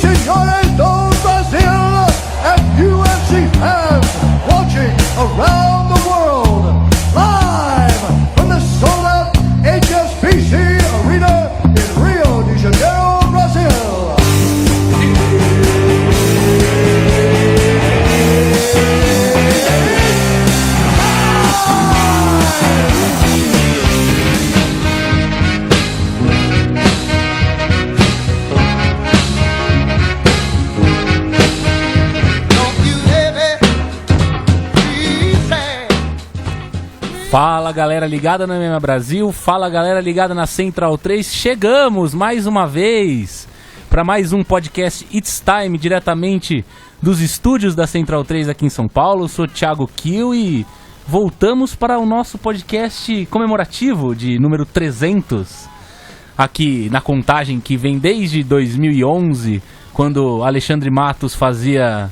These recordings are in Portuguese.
senhores do Brasil, and UFC fans watching around the world, live from the sold-out HSBC Arena in Rio de Janeiro, Brazil. Fala galera ligada na MMA Brasil, fala galera ligada na Central 3, chegamos mais uma vez para mais um podcast It's Time, diretamente dos estúdios da Central 3 aqui em São Paulo. Eu sou Thiago Kiel e voltamos para o nosso podcast comemorativo de número 300, aqui na contagem que vem desde 2011, quando Alexandre Matos fazia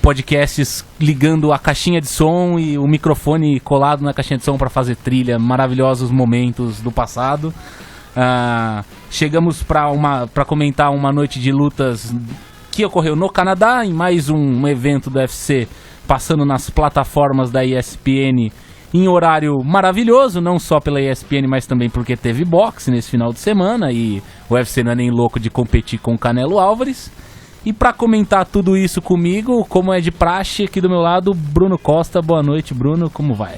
podcasts ligando a caixinha de som e o microfone colado na caixinha de som para fazer trilha, maravilhosos momentos do passado. Chegamos para comentar uma noite de lutas que ocorreu no Canadá, em mais um evento do UFC passando nas plataformas da ESPN em horário maravilhoso, não só pela ESPN, mas também porque teve boxe nesse final de semana e o UFC não é nem louco de competir com o Canelo Álvares. E para comentar tudo isso comigo, como é de praxe, aqui do meu lado, Bruno Costa. Boa noite, Bruno, como vai?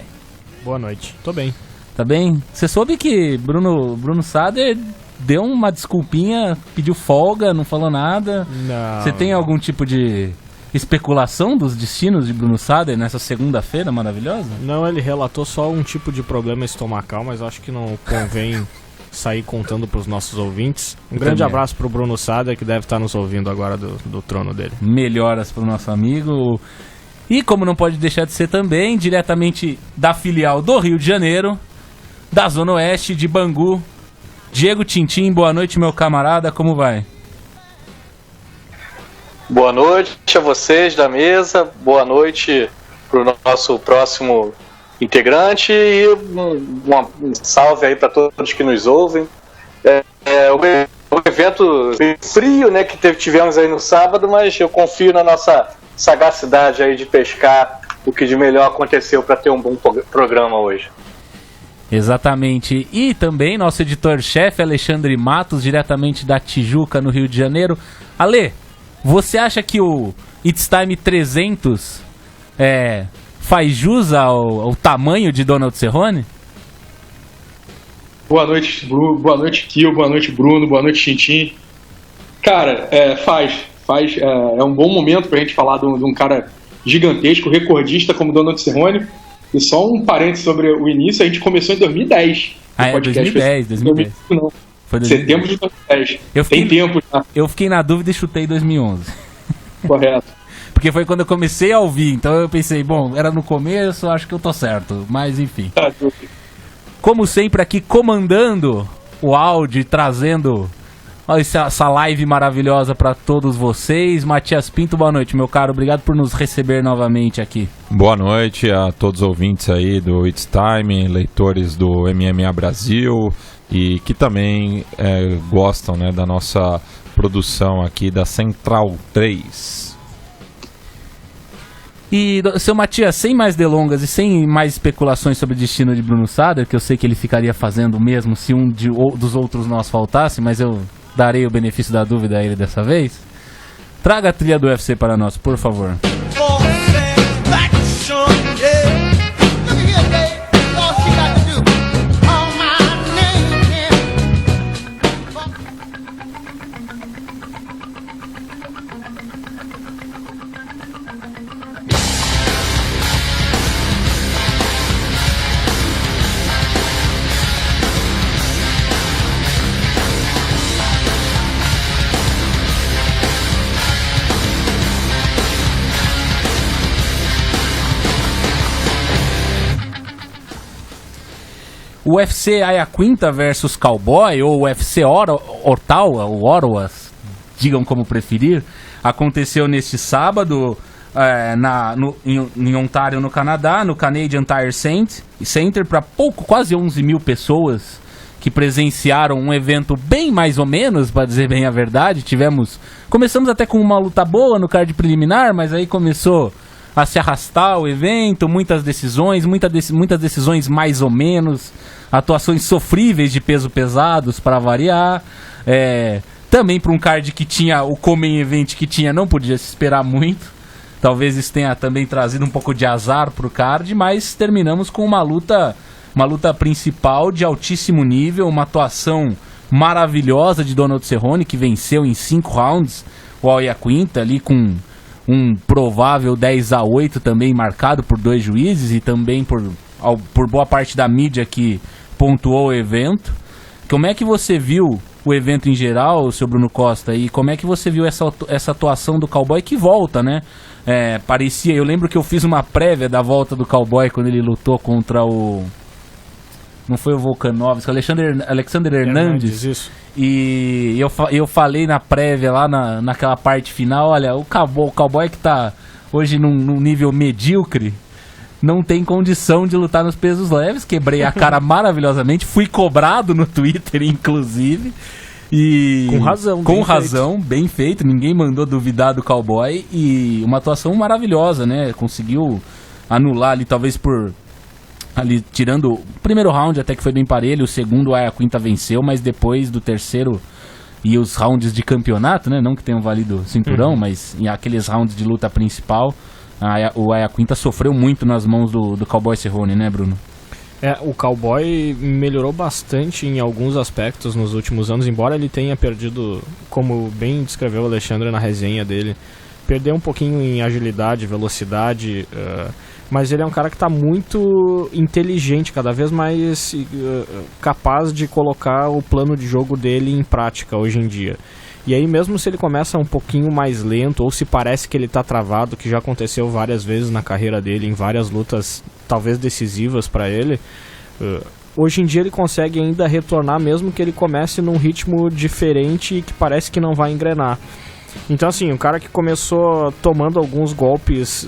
Boa noite, tô bem. Tá bem? Você soube que Bruno Sader deu uma desculpinha, pediu folga, não falou nada? Não. Você tem algum tipo de especulação dos destinos de Bruno Sader nessa segunda-feira maravilhosa? Não, ele relatou só um tipo de problema estomacal, mas acho que não convém sair contando pros nossos ouvintes. Um grande abraço pro Bruno Sader, que deve estar nos ouvindo agora do trono dele. Melhoras pro nosso amigo. E como não pode deixar de ser também, diretamente da filial do Rio de Janeiro, da Zona Oeste de Bangu, Diego Tintim. Boa noite, meu camarada, como vai? Boa noite a vocês da mesa, boa noite pro nosso próximo integrante e um salve aí para todos que nos ouvem. O evento frio, né, que tivemos aí no sábado, mas eu confio na nossa sagacidade aí de pescar o que de melhor aconteceu para ter um bom programa hoje. Exatamente. E também nosso editor-chefe Alexandre Matos, diretamente da Tijuca, no Rio de Janeiro. Ale, você acha que o It's Time 300 faz jus ao tamanho de Donald Cerrone? Boa noite, boa noite, Kiel, boa noite, Bruno, boa noite, Tintim. Cara, faz. É um bom momento pra gente falar de um cara gigantesco, recordista como Donald Cerrone. E só um parênteses sobre o início, a gente começou em 2010. 2010. Não. Foi 2010. Setembro de 2010. Tem tempo já. Eu fiquei na dúvida e chutei 2011. Correto. Porque foi quando eu comecei a ouvir, então eu pensei, bom, era no começo, acho que eu tô certo, mas enfim. Como sempre aqui comandando o áudio e trazendo essa live maravilhosa para todos vocês, Matias Pinto, boa noite, meu caro, obrigado por nos receber novamente aqui. Boa noite a todos os ouvintes aí do It's Time, leitores do MMA Brasil e que também gostam, né, da nossa produção aqui da Central 3. E, seu Matias, sem mais delongas e sem mais especulações sobre o destino de Bruno Sader, que eu sei que ele ficaria fazendo mesmo se um dos outros nós faltasse, mas eu darei o benefício da dúvida a ele dessa vez. Traga a trilha do UFC para nós, por favor. O UFC Ayacuinta versus Cowboy, ou UFC Ottawa, ou Ottawas, digam como preferir, aconteceu neste sábado em Ontário, no Canadá, no Canadian Tire Center, para quase 11 mil pessoas que presenciaram um evento bem mais ou menos, para dizer bem a verdade. Começamos até com uma luta boa no card preliminar, mas aí começou a se arrastar o evento, muitas decisões mais ou menos, atuações sofríveis de peso pesados para variar. Também para um card que tinha o Main Event que tinha, não podia se esperar muito. Talvez isso tenha também trazido um pouco de azar pro card, mas terminamos com uma luta principal de altíssimo nível, uma atuação maravilhosa de Donald Cerrone, que venceu em 5 rounds o Al Iaquinta, ali com um provável 10-8 também marcado por 2 juízes e também por boa parte da mídia que pontuou o evento. Como é que você viu o evento em geral, seu Bruno Costa, e como é que você viu essa atuação do Cowboy que volta, né? Eu lembro que eu fiz uma prévia da volta do Cowboy quando ele lutou contra o... Não foi o Volkanovski, Alexander Hernandes. Isso. E eu falei na prévia lá naquela parte final, olha, o Cowboy que tá hoje num nível medíocre, não tem condição de lutar nos pesos leves. Quebrei a cara maravilhosamente, fui cobrado no Twitter, inclusive. E com razão, bem feito. Ninguém mandou duvidar do Cowboy. E uma atuação maravilhosa, né? Conseguiu anular ali, talvez ali, tirando o primeiro round, até que foi bem parelho. O segundo, a Iaquinta venceu, mas depois do terceiro e os rounds de campeonato, né? Não que tenham valido cinturão, mas em aqueles rounds de luta principal, o Iaquinta sofreu muito nas mãos do Cowboy Cerrone, né, Bruno? O Cowboy melhorou bastante em alguns aspectos nos últimos anos, embora ele tenha perdido, como bem descreveu o Alexandre na resenha dele, perdeu um pouquinho em agilidade, velocidade, mas ele é um cara que está muito inteligente, cada vez mais capaz de colocar o plano de jogo dele em prática hoje em dia. E aí, mesmo se ele começa um pouquinho mais lento, ou se parece que ele está travado, que já aconteceu várias vezes na carreira dele, em várias lutas talvez decisivas para ele, hoje em dia ele consegue ainda retornar, mesmo que ele comece num ritmo diferente e que parece que não vai engrenar. Então, assim, um cara que começou tomando alguns golpes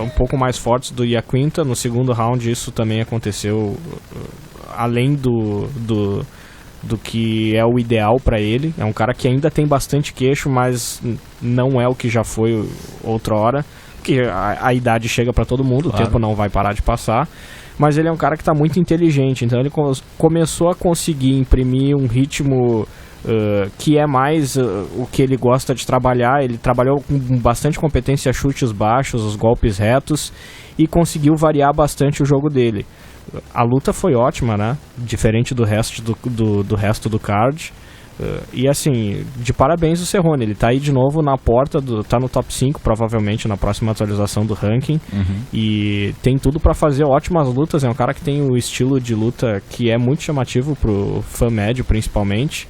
um pouco mais fortes do Iaquinta, no segundo round isso também aconteceu, além do que é o ideal para ele. É um cara que ainda tem bastante queixo, mas não é o que já foi outrora, porque a idade chega para todo mundo, claro. O tempo não vai parar de passar, mas ele é um cara que está muito inteligente, então ele começou a conseguir imprimir um ritmo que é mais o que ele gosta de trabalhar. Ele trabalhou com bastante competência, chutes baixos, os golpes retos, e conseguiu variar bastante o jogo dele. A luta foi ótima, né? Diferente do resto do resto do card. E assim, de parabéns o Cerrone. Ele tá aí de novo na porta, tá no top 5, provavelmente na próxima atualização do ranking. E tem tudo pra fazer ótimas lutas. É um cara que tem um estilo de luta que é muito chamativo pro fã médio, principalmente.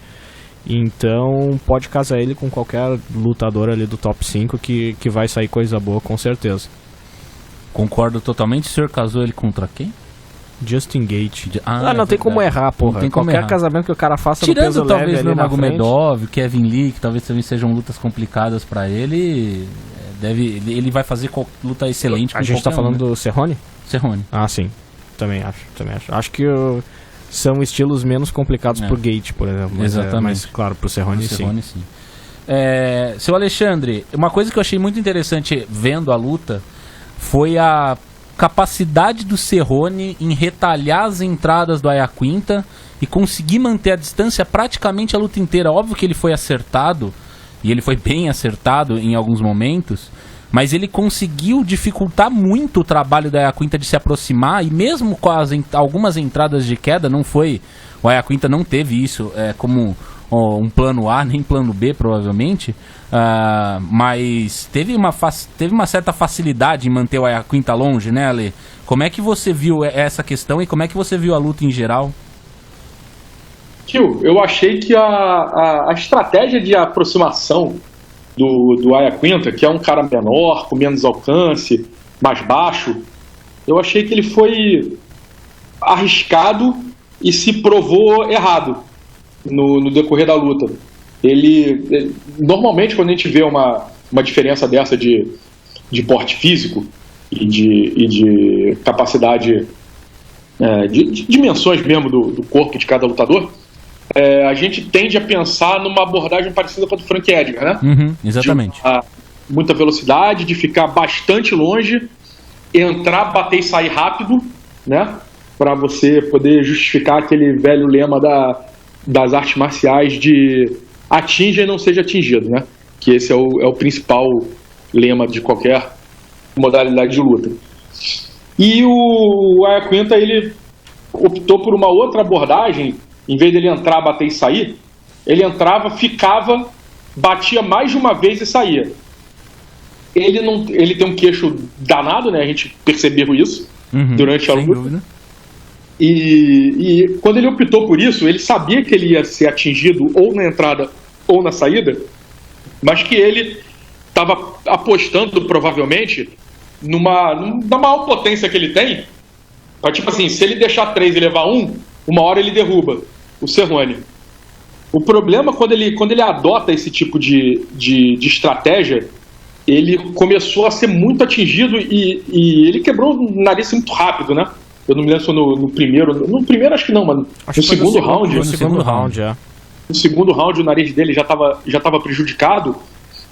Então pode casar ele com qualquer lutador ali do top 5 que vai sair coisa boa, com certeza. Concordo totalmente. O senhor casou ele contra quem? Justin Gaethje. Não tem como errar, porra. Não tem como qualquer errar. Casamento que o cara faça tirando no peso talvez leve ali Nurmagomedov, Kevin Lee, que talvez também sejam lutas complicadas pra ele, ele vai fazer luta excelente. A gente tá falando do Cerrone? Cerrone. Ah, sim. Também acho. Acho que são estilos menos complicados pro Gaethje, por exemplo. Exatamente. Mas claro, pro Cerrone sim. Seu Alexandre, uma coisa que eu achei muito interessante vendo a luta foi a capacidade do Cerrone em retalhar as entradas do Iaquinta e conseguir manter a distância praticamente a luta inteira. Óbvio que ele foi acertado, e ele foi bem acertado em alguns momentos, mas ele conseguiu dificultar muito o trabalho da Iaquinta de se aproximar, e mesmo com algumas entradas de queda, o Iaquinta não teve isso como um plano A, nem plano B, provavelmente, mas teve uma certa facilidade em manter o Iaquinta longe, né, Ale? Como é que você viu essa questão e como é que você viu a luta em geral? Eu achei que a estratégia de aproximação do Iaquinta, que é um cara menor, com menos alcance, mais baixo, eu achei que ele foi arriscado e se provou errado no decorrer da luta. Ele normalmente, quando a gente vê uma diferença dessa de porte físico e de capacidade de dimensões mesmo do corpo de cada lutador, a gente tende a pensar numa abordagem parecida com a do Frank Edgar, né? Exatamente. Muita velocidade, de ficar bastante longe, entrar, bater e sair rápido, né? Para você poder justificar aquele velho lema das artes marciais de atinja e não seja atingido, né? Que esse é o principal lema de qualquer modalidade de luta. E o Iaquinta, ele optou por uma outra abordagem. Em vez dele entrar, bater e sair, ele entrava, ficava, batia mais de uma vez e saía. Ele tem um queixo danado, né? A gente percebeu isso durante a luta. E quando ele optou por isso, ele sabia que ele ia ser atingido ou na entrada ou na saída, mas que ele estava apostando, provavelmente, na maior potência que ele tem, pra, tipo assim, se ele deixar 3 e levar 1, uma hora ele derruba o Cerrone. O problema, quando ele adota esse tipo de estratégia, ele começou a ser muito atingido e ele quebrou o nariz muito rápido, né? Eu não me lembro se foi no primeiro... No primeiro acho que não, mano. No segundo round. No segundo round, No segundo round o nariz dele já estava prejudicado.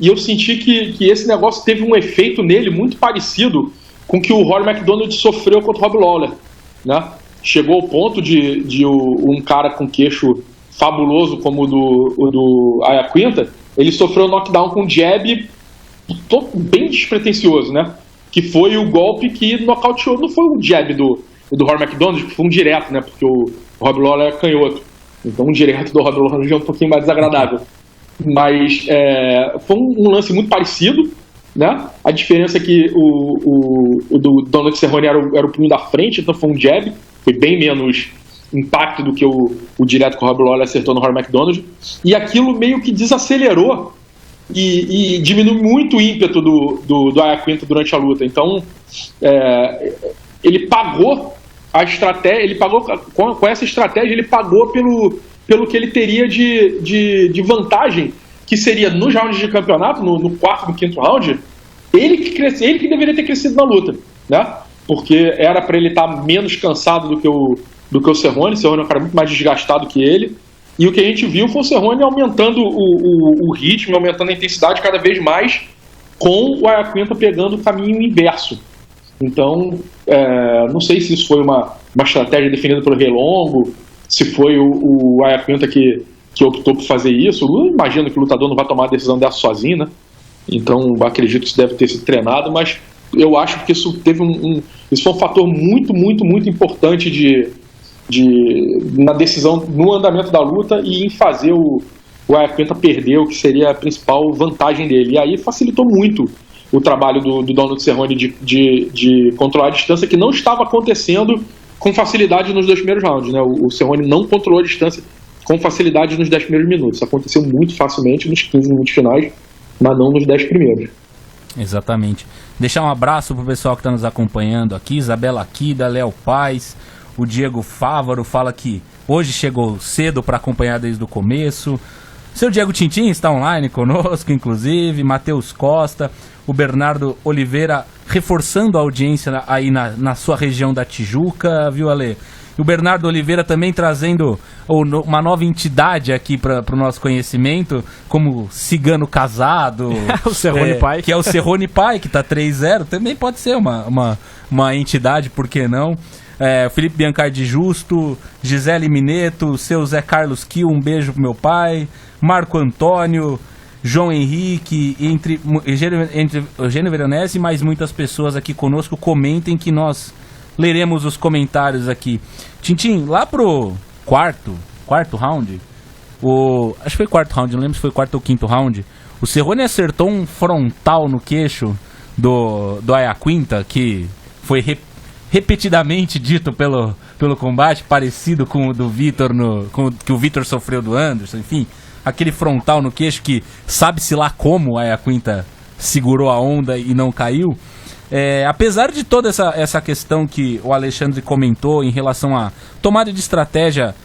E eu senti que esse negócio teve um efeito nele muito parecido com o que o Rory MacDonald sofreu contra o Rob Lawler, né? Chegou ao ponto de um cara com queixo fabuloso como o do Iaquinta, ele sofreu um knockdown com jab bem despretensioso, né? Que foi o golpe que nocauteou. Não foi o jab do Rory MacDonald, que foi um direto, né? Porque o Rob Lawler é canhoto. Então um direto do Rob Lawler já é um pouquinho mais desagradável. Mas foi um lance muito parecido, né? A diferença é que o do Donald Cerrone era o punho da frente, então foi um jab, foi bem menos impacto do que o direto que o Rob Lawler acertou no Rory MacDonald, e aquilo meio que desacelerou e diminuiu muito o ímpeto do Iaquinta durante a luta. Então ele pagou a estratégia, com essa estratégia ele pagou pelo que ele teria de vantagem, que seria nos rounds de campeonato, no quarto, no quinto round, ele que deveria ter crescido na luta, né? Porque era para ele estar menos cansado do que o Cerrone. O Cerrone é um cara muito mais desgastado que ele, e o que a gente viu foi o Cerrone aumentando o ritmo, aumentando a intensidade cada vez mais, com o Iaquinta pegando o caminho inverso. Então, não sei se isso foi uma estratégia definida pelo Rei Longo, se foi o Iaquinta que optou por fazer isso. Eu imagino que o lutador não vai tomar a decisão dessa sozinho, né? Então, acredito que isso deve ter sido treinado, mas eu acho que isso teve isso foi um fator muito, muito, muito importante na decisão, no andamento da luta e em fazer o Iaquinta perder o que seria a principal vantagem dele. E aí facilitou muito o trabalho do Donald Cerrone de controlar a distância, que não estava acontecendo com facilidade nos 2 primeiros rounds, né? O Cerrone não controlou a distância com facilidade nos 10 primeiros minutos. Isso aconteceu muito facilmente nos 15 minutos finais, mas não nos 10 primeiros. Exatamente. Deixar um abraço pro pessoal que está nos acompanhando aqui, Isabela Aquida, Léo Paz, o Diego Fávaro fala que hoje chegou cedo para acompanhar desde o começo. Seu Diego Tintin está online conosco, inclusive, Matheus Costa, o Bernardo Oliveira reforçando a audiência aí na sua região da Tijuca, viu, Ale? E o Bernardo Oliveira também trazendo uma nova entidade aqui para o nosso conhecimento, como Cigano Casado. O Cerrone Pai. Que é o Cerrone Pai, que está 3-0. Também pode ser uma entidade, por que não? Felipe Biancardi Justo, Gisele Mineto, seu Zé Carlos Kiel, um beijo pro meu pai. Marco Antônio, João Henrique, entre Eugênio Veronese e mais muitas pessoas aqui conosco. Comentem que nós leremos os comentários aqui. Tintin, lá pro quarto round, acho que foi quarto round, não lembro se foi quarto ou quinto round, o Cerrone acertou um frontal no queixo do Iaquinta, que foi repetidamente dito pelo combate, parecido com o do Vitor, que o Vitor sofreu do Anderson, enfim, aquele frontal no queixo que sabe-se lá como a Iaquinta segurou a onda e não caiu. Apesar de toda essa questão que o Alexandre comentou em relação à tomada de estratégia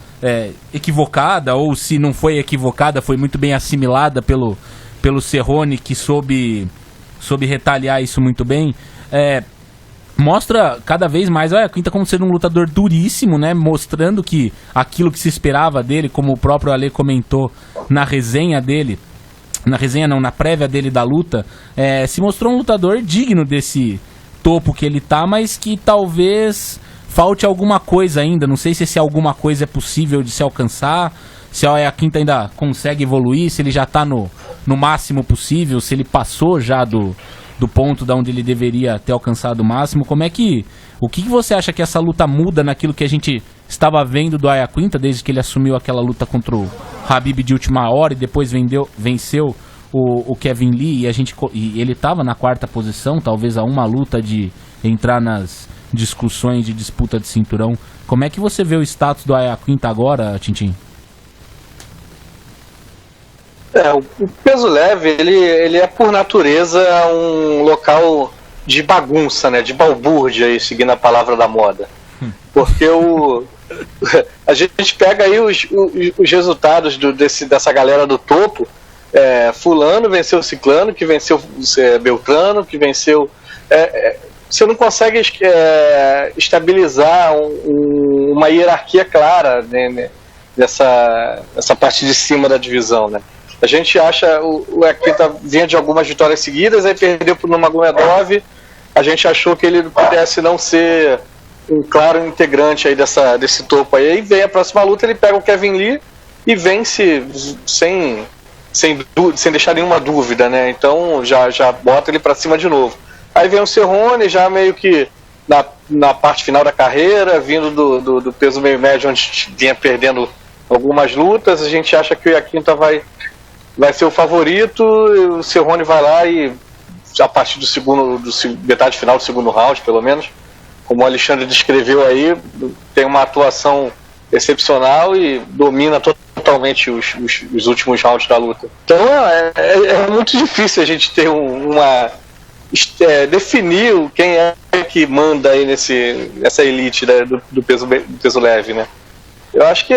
equivocada, ou se não foi equivocada, foi muito bem assimilada pelo Cerrone, que soube retaliar isso muito bem, mostra cada vez mais o Iaquinta como sendo um lutador duríssimo, né? Mostrando que aquilo que se esperava dele, como o próprio Ale comentou na resenha dele, na prévia dele da luta, se mostrou um lutador digno desse topo que ele tá, mas que talvez falte alguma coisa ainda. Não sei se esse alguma coisa é possível de se alcançar, se o Iaquinta ainda consegue evoluir, se ele já tá no máximo possível, se ele passou já do ponto da onde ele deveria ter alcançado o máximo. O que você acha que essa luta muda naquilo que a gente estava vendo do Iaquinta desde que ele assumiu aquela luta contra o Khabib de última hora e depois venceu o Kevin Lee, e ele estava na 4ª posição, talvez a uma luta de entrar nas discussões de disputa de cinturão. Como é que você vê o status do Iaquinta agora, Tintin? O peso leve, ele é por natureza um local de bagunça, né? De balbúrdia, aí, seguindo a palavra da moda. Porque a gente pega aí os resultados dessa galera do topo. Fulano venceu Ciclano, que venceu Beltrano, que venceu... você não consegue estabilizar uma hierarquia clara, né, dessa parte de cima da divisão, né? A gente acha o Iaquinta vinha de algumas vitórias seguidas, aí perdeu para o Nurmagomedov. A gente achou que ele pudesse não ser um claro integrante aí desse topo aí. Aí vem a próxima luta, ele pega o Kevin Lee e vence sem deixar nenhuma dúvida, né? Então já bota ele para cima de novo. Aí vem o Cerrone, já meio que na parte final da carreira, vindo do peso meio médio, onde vinha perdendo algumas lutas. A gente acha que o Iaquinta vai ser o favorito. O Cerrone vai lá e, a partir metade final do segundo round, pelo menos, como o Alexandre descreveu aí, tem uma atuação excepcional e domina totalmente os últimos rounds da luta. Então é muito difícil a gente ter definir quem é que manda aí nessa elite, né, do peso leve, né? Eu acho que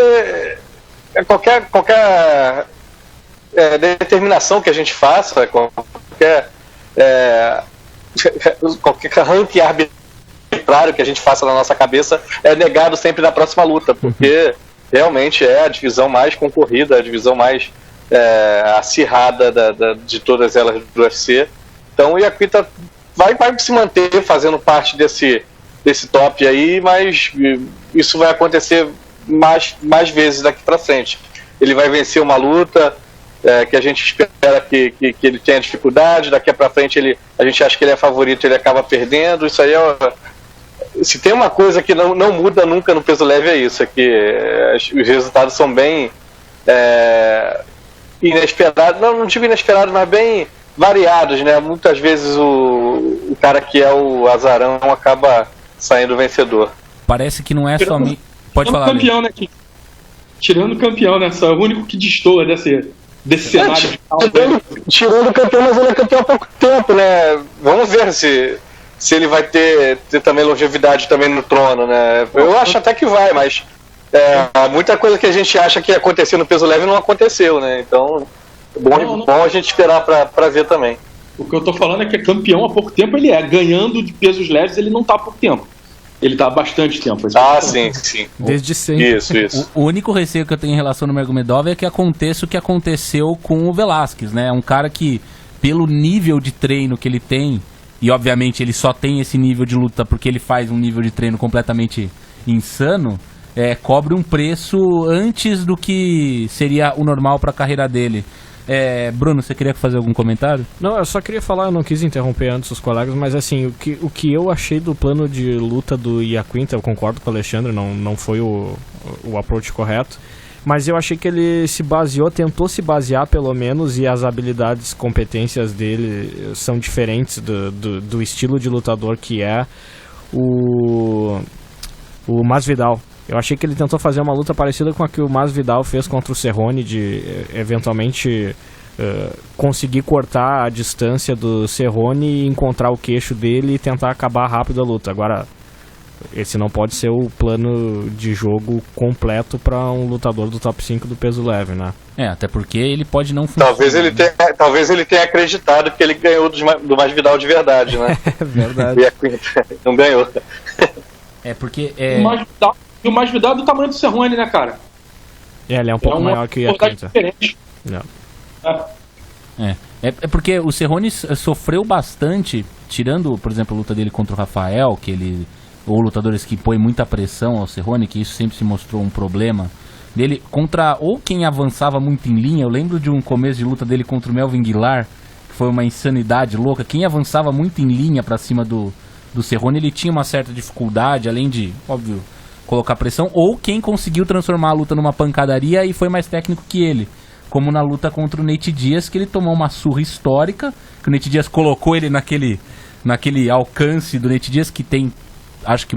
qualquer determinação que a gente faça, qualquer ranking arbitrário que a gente faça na nossa cabeça é negado sempre na próxima luta, porque realmente é a divisão mais concorrida, a divisão mais acirrada de todas elas do UFC. Então o Iaquinta vai se manter fazendo parte desse top aí, mas isso vai acontecer mais vezes daqui para frente. Ele vai vencer uma luta que a gente espera que ele tenha dificuldade, daqui para frente a gente acha que ele é favorito, ele acaba perdendo. Isso aí se tem uma coisa que não muda nunca no peso leve, é isso, é que os resultados são bem inesperados, não digo inesperados, mas bem variados, né? Muitas vezes o cara que é o azarão acaba saindo vencedor. Parece que não é somente... Pode falar, campeão, né? Tirando o campeão, né? Só é o único que destoa desse cenário. Tirando o campeão, mas ele é campeão há pouco tempo, né? Vamos ver se ele vai ter também longevidade também no trono, né? Eu acho até que vai, mas muita coisa que a gente acha que ia acontecer no peso leve não aconteceu, né? Então, bom a gente esperar pra ver também. O que eu tô falando é que é campeão há pouco tempo, ele ganhando de pesos leves, ele não tá há pouco tempo. Ele tá há bastante tempo. Sim. Desde sempre. Isso. O único receio que eu tenho em relação ao Nurmagomedov é que aconteça o que aconteceu com o Velasquez, né? É um cara que, pelo nível de treino que ele tem, e obviamente ele só tem esse nível de luta porque ele faz um nível de treino completamente insano, cobre um preço antes do que seria o normal para a carreira dele. Bruno, você queria fazer algum comentário? Não, eu só queria falar, eu não quis interromper antes os colegas, mas assim, o que eu achei do plano de luta do Iaquinta, eu concordo com o Alexandre, não foi o approach correto, mas eu achei que ele tentou se basear pelo menos, e as habilidades, competências dele são diferentes do estilo de lutador que é o Masvidal. Eu achei que ele tentou fazer uma luta parecida com a que o Masvidal fez contra o Cerrone, de eventualmente conseguir cortar a distância do Cerrone e encontrar o queixo dele e tentar acabar rápido a luta. Agora, esse não pode ser o plano de jogo completo para um lutador do top 5 do peso leve, né? Até porque ele pode não funcionar. Talvez ele tenha acreditado que ele ganhou do Masvidal de verdade, né? É verdade. Não ganhou. Porque... O Masvidal é do tamanho do Cerrone, né, cara? Ele é um pouco maior que o Iaquinta. É porque o Cerrone sofreu bastante, tirando, por exemplo, a luta dele contra o Rafael, ou lutadores que põem muita pressão ao Cerrone, que isso sempre se mostrou um problema dele, contra ou quem avançava muito em linha. Eu lembro de um começo de luta dele contra o Melvin Guilar, que foi uma insanidade louca. Quem avançava muito em linha pra cima do Cerrone, ele tinha uma certa dificuldade, além de, óbvio, colocar pressão, ou quem conseguiu transformar a luta numa pancadaria e foi mais técnico que ele, como na luta contra o Nate Diaz, que ele tomou uma surra histórica, que o Nate Diaz colocou ele naquele alcance do Nate Diaz, que tem, acho que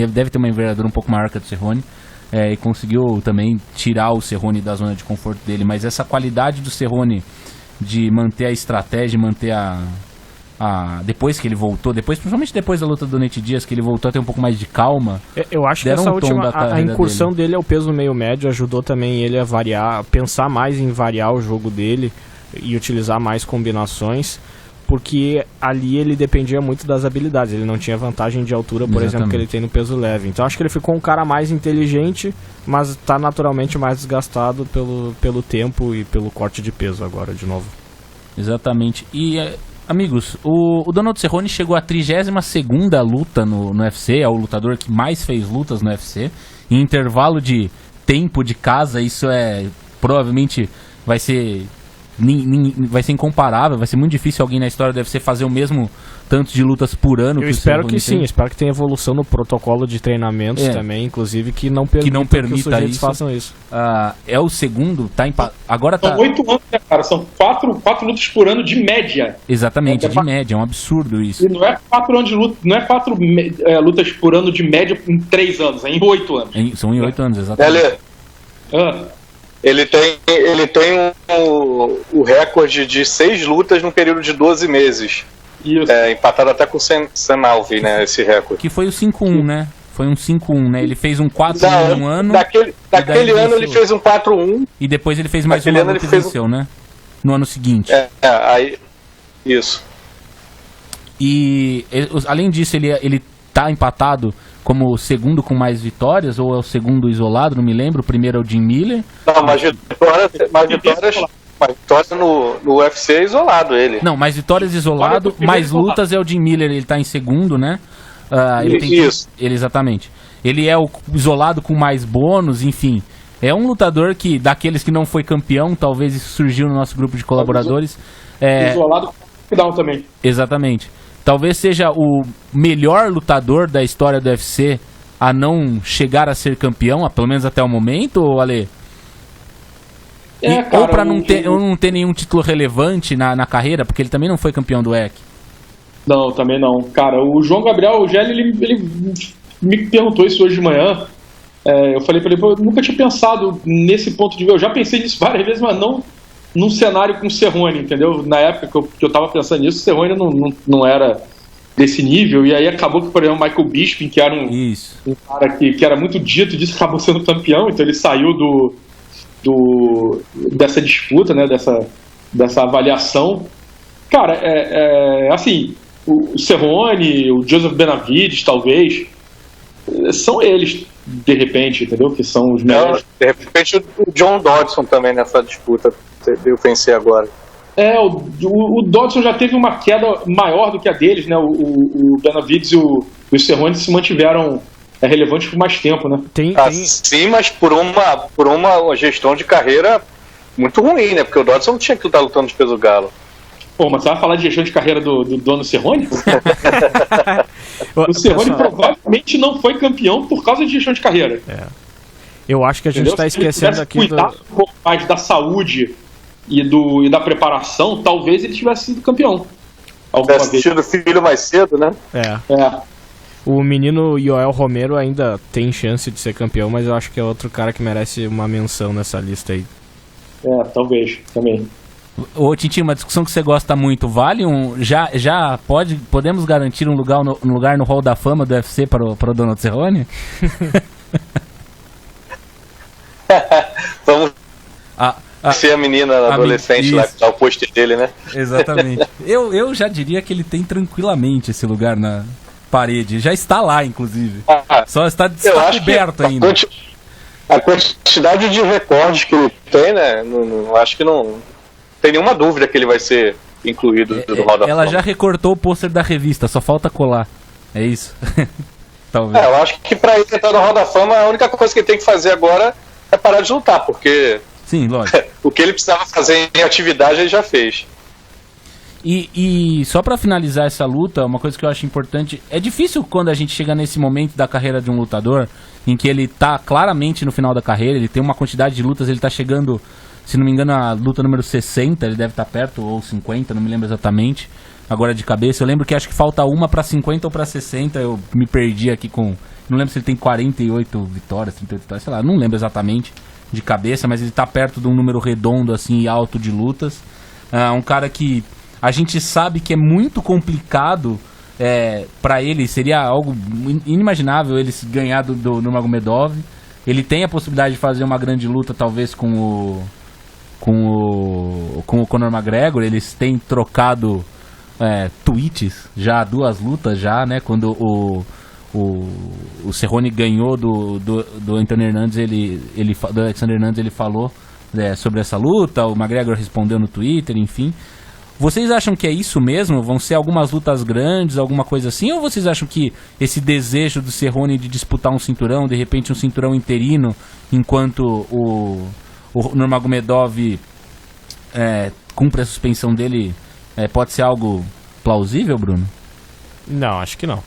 deve ter uma envergadura um pouco maior que a do Cerrone, e conseguiu também tirar o Cerrone da zona de conforto dele. Mas essa qualidade do Cerrone de manter a estratégia, manter depois que ele voltou, principalmente depois da luta do Nate Diaz, que ele voltou a ter um pouco mais de calma. Eu acho que essa última, a incursão dele ao peso meio médio ajudou também ele a variar, pensar mais em variar o jogo dele e utilizar mais combinações, porque ali ele dependia muito das habilidades, ele não tinha vantagem de altura, por exemplo, que ele tem no peso leve. Então acho que ele ficou um cara mais inteligente, mas está naturalmente mais desgastado pelo tempo e pelo corte de peso agora, de novo. Exatamente. E... amigos, o Donald Cerrone chegou à 32ª luta no UFC, é o lutador que mais fez lutas no UFC. Em intervalo de tempo de casa, isso provavelmente vai ser incomparável, vai ser muito difícil alguém na história do UFC fazer o mesmo tanto de lutas por ano. Eu espero que sim, espero que tenha evolução no protocolo de treinamentos também, inclusive, que não permita que os sujeitos façam isso. É o segundo, agora tá... São 8 anos, né, cara? São 4 lutas por ano de média. Exatamente, de média, é um absurdo isso. E não é 4 anos de luta, não é 4 lutas por ano de média em 3 anos, é em 8 anos. São em 8 anos, exatamente. Ele tem o recorde de 6 lutas num período de 12 meses. Isso. Empatado até com o Sam Alvey, né, esse recorde. Que foi o 5-1, né? Foi um 5-1, né? Ele fez um 4-1 um ano. Daquele ano ele fez um 4-1. E depois ele fez mais uma luta e venceu, né? No ano seguinte. Aí... Isso. E, além disso, ele tá empatado como o segundo com mais vitórias, ou é o segundo isolado, não me lembro. O primeiro é o Jim Miller. Não, mais vitórias no UFC é isolado ele. Não, mais vitórias isolado, mais lutas é o Jim Miller, ele tá em segundo, né? Isso. Exatamente. Ele é o isolado com mais bônus, enfim. É um lutador que, daqueles que não foi campeão, talvez isso surgiu no nosso grupo de colaboradores. Isolado com knockdown também. Exatamente. Talvez seja o melhor lutador da história do UFC a não chegar a ser campeão, pelo menos até o momento, Ale? Ou pra não ter nenhum título relevante na carreira, porque ele também não foi campeão do WEC. Não, também não. Cara, o João Gabriel Gelli, ele me perguntou isso hoje de manhã. Eu falei pra ele, eu nunca tinha pensado nesse ponto de vista. Eu já pensei nisso várias vezes, mas não num cenário com o Cerrone, entendeu? Na época que eu tava pensando nisso, o Cerrone não era desse nível. E aí acabou que, por exemplo, o Michael Bisping, que era um cara que era muito dito disso, acabou sendo campeão. Então ele saiu dessa disputa, né, dessa avaliação. Cara, assim, o Cerrone, o Joseph Benavides, talvez, são eles, de repente, entendeu? Que são os melhores. De repente o John Dodson também nessa disputa veio vencer agora. O Dodson já teve uma queda maior do que a deles, né? O Benavides e o Cerrone se mantiveram relevantes por mais tempo, né? Sim, mas por uma gestão de carreira muito ruim, né? Porque o Dodson não tinha que estar lutando de peso galo. Pô, mas você vai falar de gestão de carreira do dono Cerrone? O Cerrone provavelmente não foi campeão por causa de gestão de carreira. Eu acho que a gente está esquecendo aqui cuidar um pouco mais da saúde e da preparação, talvez ele tivesse sido campeão. Tivesse tido filho mais cedo, né? O menino Yoel Romero ainda tem chance de ser campeão, mas eu acho que é outro cara que merece uma menção nessa lista aí. Talvez, também. Ô, Tintinho, uma discussão que você gosta muito, vale um... podemos garantir um lugar no Hall da Fama do UFC para o Donald Cerrone? Vamos ser a menina adolescente lá que tá o pôster dele, né? Exatamente. Eu já diria que ele tem tranquilamente esse lugar na parede. Já está lá, inclusive. Só está coberto ainda. A quantidade de recordes que ele tem, né? Não, acho que não tem nenhuma dúvida que ele vai ser incluído no Hall da Fama. Ela já recortou o pôster da revista, só falta colar. É isso? Talvez. Eu acho que pra ele entrar no Hall da Fama, a única coisa que ele tem que fazer agora é parar de lutar, porque... Sim, lógico. O que ele precisava fazer em atividade ele já fez. E só pra finalizar essa luta, uma coisa que eu acho importante, é difícil quando a gente chega nesse momento da carreira de um lutador, em que ele tá claramente no final da carreira, ele tem uma quantidade de lutas, ele tá chegando, se não me engano, a luta número 60, ele deve estar perto, ou 50, não me lembro exatamente, agora de cabeça. Eu lembro que acho que falta uma pra 50 ou pra 60, eu me perdi aqui com... Não lembro se ele tem 48 vitórias, 38 vitórias, sei lá, não lembro exatamente de cabeça, mas ele tá perto de um número redondo, assim, alto de lutas. Um cara que a gente sabe que é muito complicado pra ele, seria algo inimaginável ele ganhar do Nurmagomedov. Ele tem a possibilidade de fazer uma grande luta, talvez, com o Conor McGregor. Eles têm trocado tweets, já 2 lutas já, né, quando o Cerrone ganhou do Anthony Hernandes, do Alexander Hernandes, ele falou sobre essa luta, o McGregor respondeu no Twitter, enfim. Vocês acham que é isso mesmo? Vão ser algumas lutas grandes, alguma coisa assim? Ou vocês acham que esse desejo do Cerrone de disputar um cinturão, de repente um cinturão interino, enquanto o Nurmagomedov cumpre a suspensão dele, pode ser algo plausível, Bruno? Não, acho que não.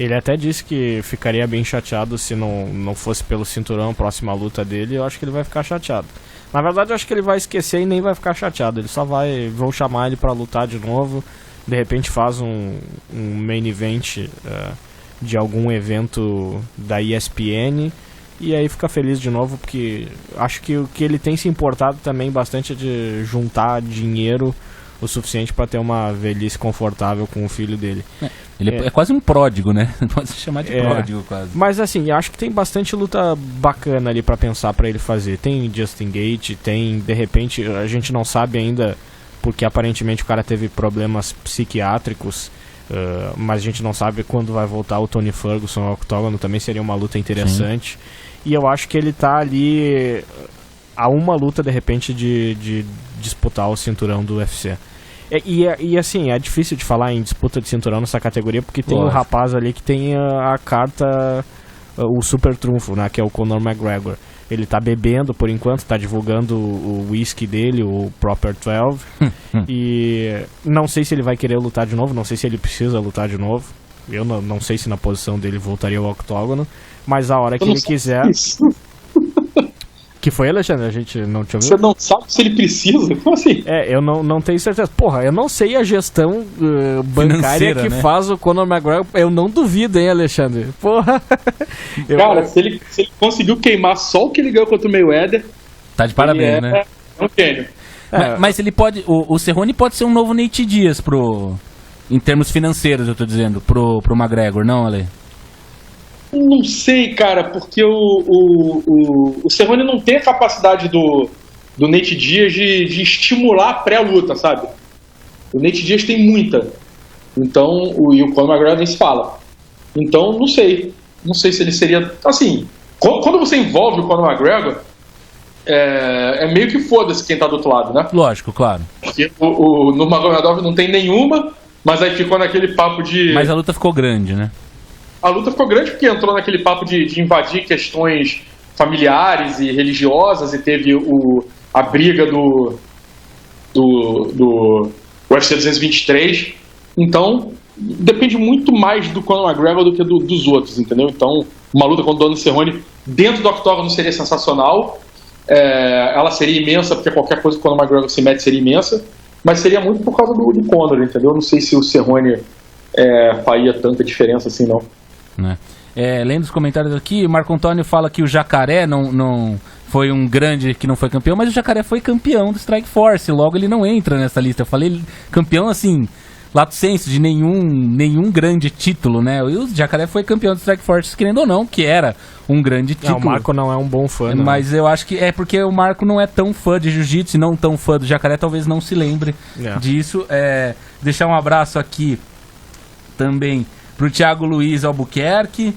Ele até disse que ficaria bem chateado se não fosse pelo cinturão a próxima luta dele. Eu acho que ele vai ficar chateado. Na verdade, eu acho que ele vai esquecer e nem vai ficar chateado. Ele só vão chamar ele pra lutar de novo. De repente faz um main event de algum evento da ESPN. E aí fica feliz de novo, porque acho que o que ele tem se importado também bastante é de juntar dinheiro o suficiente para ter uma velhice confortável com o filho dele. Ele é quase um pródigo, né? Pode se chamar de pródigo quase. Mas assim, acho que tem bastante luta bacana ali para pensar para ele fazer. Tem Justin Gaethje, tem, de repente, a gente não sabe ainda, porque aparentemente o cara teve problemas psiquiátricos, mas a gente não sabe quando vai voltar o Tony Ferguson ao octógono, também seria uma luta interessante. Sim. E eu acho que ele tá ali a uma luta, de repente, de disputar o cinturão do UFC. E assim, é difícil de falar em disputa de cinturão nessa categoria, porque tem um rapaz ali que tem a carta, o super trunfo, né, que é o Conor McGregor. Ele tá bebendo por enquanto, tá divulgando o whisky dele, o Proper 12. E não sei se ele vai querer lutar de novo, não sei se ele precisa lutar de novo. Eu não sei se na posição dele voltaria ao octógono, mas a hora que ele quiser... Que foi, Alexandre? A gente não te ouviu? Você não sabe se ele precisa? Como assim? Eu não tenho certeza. Porra, eu não sei a gestão bancária que faz o Conor McGregor. Eu não duvido, hein, Alexandre? Porra. Cara, se ele conseguiu queimar só o que ele ganhou contra o Mayweather... Tá de parabéns, né? É um gênio. Mas ele pode... O Cerrone pode ser um novo Nate Diaz em termos financeiros, eu tô dizendo, pro McGregor, não, Ale? Não sei, cara, porque o Cerrone não tem a capacidade do Nate Diaz de estimular a pré-luta, sabe? O Nate Diaz tem muita. Então, e o Conor McGregor nem se fala. Então, não sei. Não sei se ele seria... Assim, quando você envolve o Conor McGregor, é meio que foda-se quem tá do outro lado, né? Lógico, claro. Porque no Nurmagomedov não tem nenhuma, mas aí ficou naquele papo de... Mas a luta ficou grande, né? A luta ficou grande porque entrou naquele papo de invadir questões familiares e religiosas, e teve a briga do UFC 223. Então, depende muito mais do Conor McGregor do que dos outros, entendeu? Então, uma luta contra o Donald Cerrone dentro do octógono seria sensacional. Ela seria imensa, porque qualquer coisa que o Conor McGregor se mete seria imensa, mas seria muito por causa do Conor, entendeu? Não sei se o Cerrone faria tanta diferença assim, não. Né? Lendo os comentários aqui, o Marco Antônio fala que o Jacaré não foi um grande que não foi campeão, mas o Jacaré foi campeão do Strike Force, logo ele não entra nessa lista. Eu falei campeão assim, lato sensu, de nenhum grande título, né? E o Jacaré foi campeão do Strike Force, querendo ou não, que era um grande título. O Marco não é um bom fã, não. Mas eu acho que é porque o Marco não é tão fã de jiu-jitsu e não tão fã do Jacaré, talvez não se lembre disso. Deixar um abraço aqui também pro Thiago Luiz Albuquerque,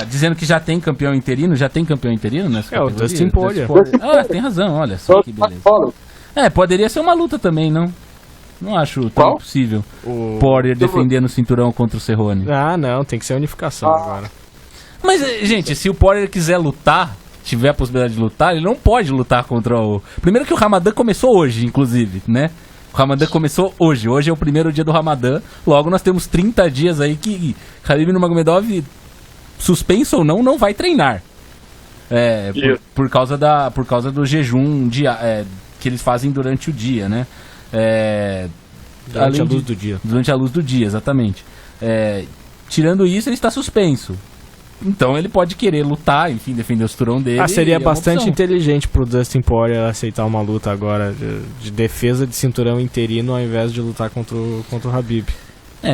dizendo que já tem campeão interino nessa categoria. O Dustin Poirier. Tem razão, olha só que beleza. Poderia ser uma luta também, não? Não acho tão possível o Poirier defendendo o cinturão contra o Cerrone. Não, tem que ser unificação agora. Mas, gente, se o Poirier quiser lutar, tiver a possibilidade de lutar, ele não pode lutar contra o... Primeiro que o Ramadã começou hoje, inclusive, né? O Ramadã começou hoje. Hoje é o primeiro dia do Ramadã. Logo nós temos 30 dias aí que Khabib Nurmagomedov, suspenso ou não vai treinar. Por causa do jejum que eles fazem durante o dia, né? Durante a luz do dia. Durante a luz do dia, exatamente. Tirando isso, ele está suspenso. Então ele pode querer lutar, enfim, defender o cinturão dele. Seria bastante inteligente pro Dustin Poirier aceitar uma luta agora de defesa de cinturão interino ao invés de lutar contra o Khabib.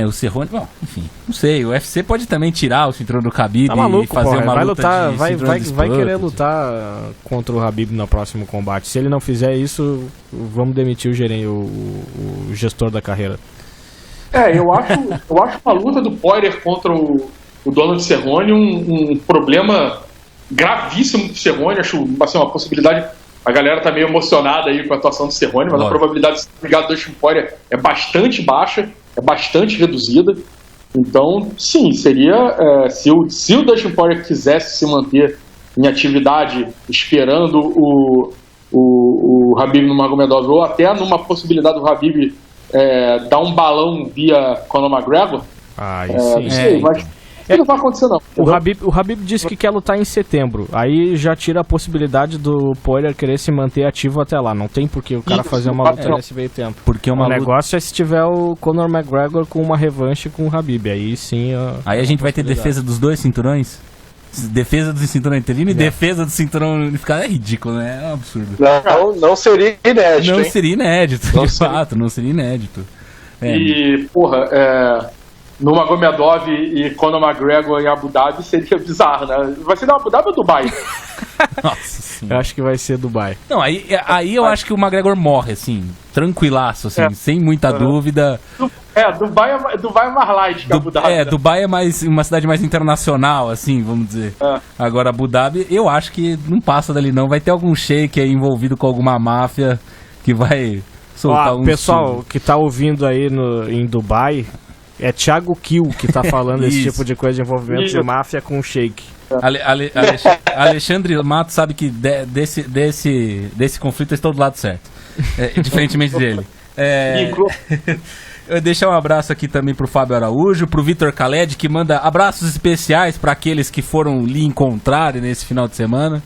O Cerrone, bom, enfim, não sei, o UFC pode também tirar o cinturão do Khabib e fazer uma vai luta lutar, de vai querer lutar contra o Khabib no próximo combate. Se ele não fizer isso, vamos demitir o gestor da carreira. Eu acho uma luta do Poirier contra o Donald Cerrone um problema gravíssimo do Cerrone. Acho assim, uma possibilidade. A galera tá meio emocionada aí com a atuação do Cerrone, mas a probabilidade de ser ligado do Dustin Poirier é bastante baixa, é bastante reduzida. Então, sim, seria se o Dustin Poirier quisesse se manter em atividade, esperando o Khabib Nurmagomedov, ou até numa possibilidade do Khabib dar um balão via Conor McGregor, sim. Não sei, mas isso não vai acontecer, não. O Khabib disse que quer lutar em setembro. Aí já tira a possibilidade do Poirier querer se manter ativo até lá. Não tem por que o cara fazer uma luta nesse meio tempo. Porque o negócio é se tiver o Conor McGregor com uma revanche com o Khabib. Aí sim. Aí a gente vai ter defesa dos dois cinturões? Defesa do cinturão interino e defesa do cinturão unificado. É ridículo, né? É um absurdo. Não seria inédito. Não seria inédito, de fato, não seria inédito. E, Nurmagomedov e Conor McGregor em Abu Dhabi seria bizarro, né? Vai ser na Abu Dhabi ou Dubai? Nossa senhora. Eu acho que vai ser Dubai. Não, aí eu acho que o McGregor morre, assim, tranquilaço, assim, sem muita dúvida. Dubai é mais light que Abu Dhabi. Dubai é uma cidade mais internacional, assim, vamos dizer. Agora, Abu Dhabi, eu acho que não passa dali não. Vai ter algum sheik aí envolvido com alguma máfia que vai soltar pessoal que tá ouvindo aí em Dubai... É Thiago Kiel que tá falando esse tipo de coisa de envolvimento de máfia com sheik. Alexandre Matos sabe que desse conflito eu estou do lado certo. Diferentemente dele. Eu deixo um abraço aqui também pro Fábio Araújo, pro Vitor Khaled, que manda abraços especiais para aqueles que foram lhe encontrar nesse final de semana.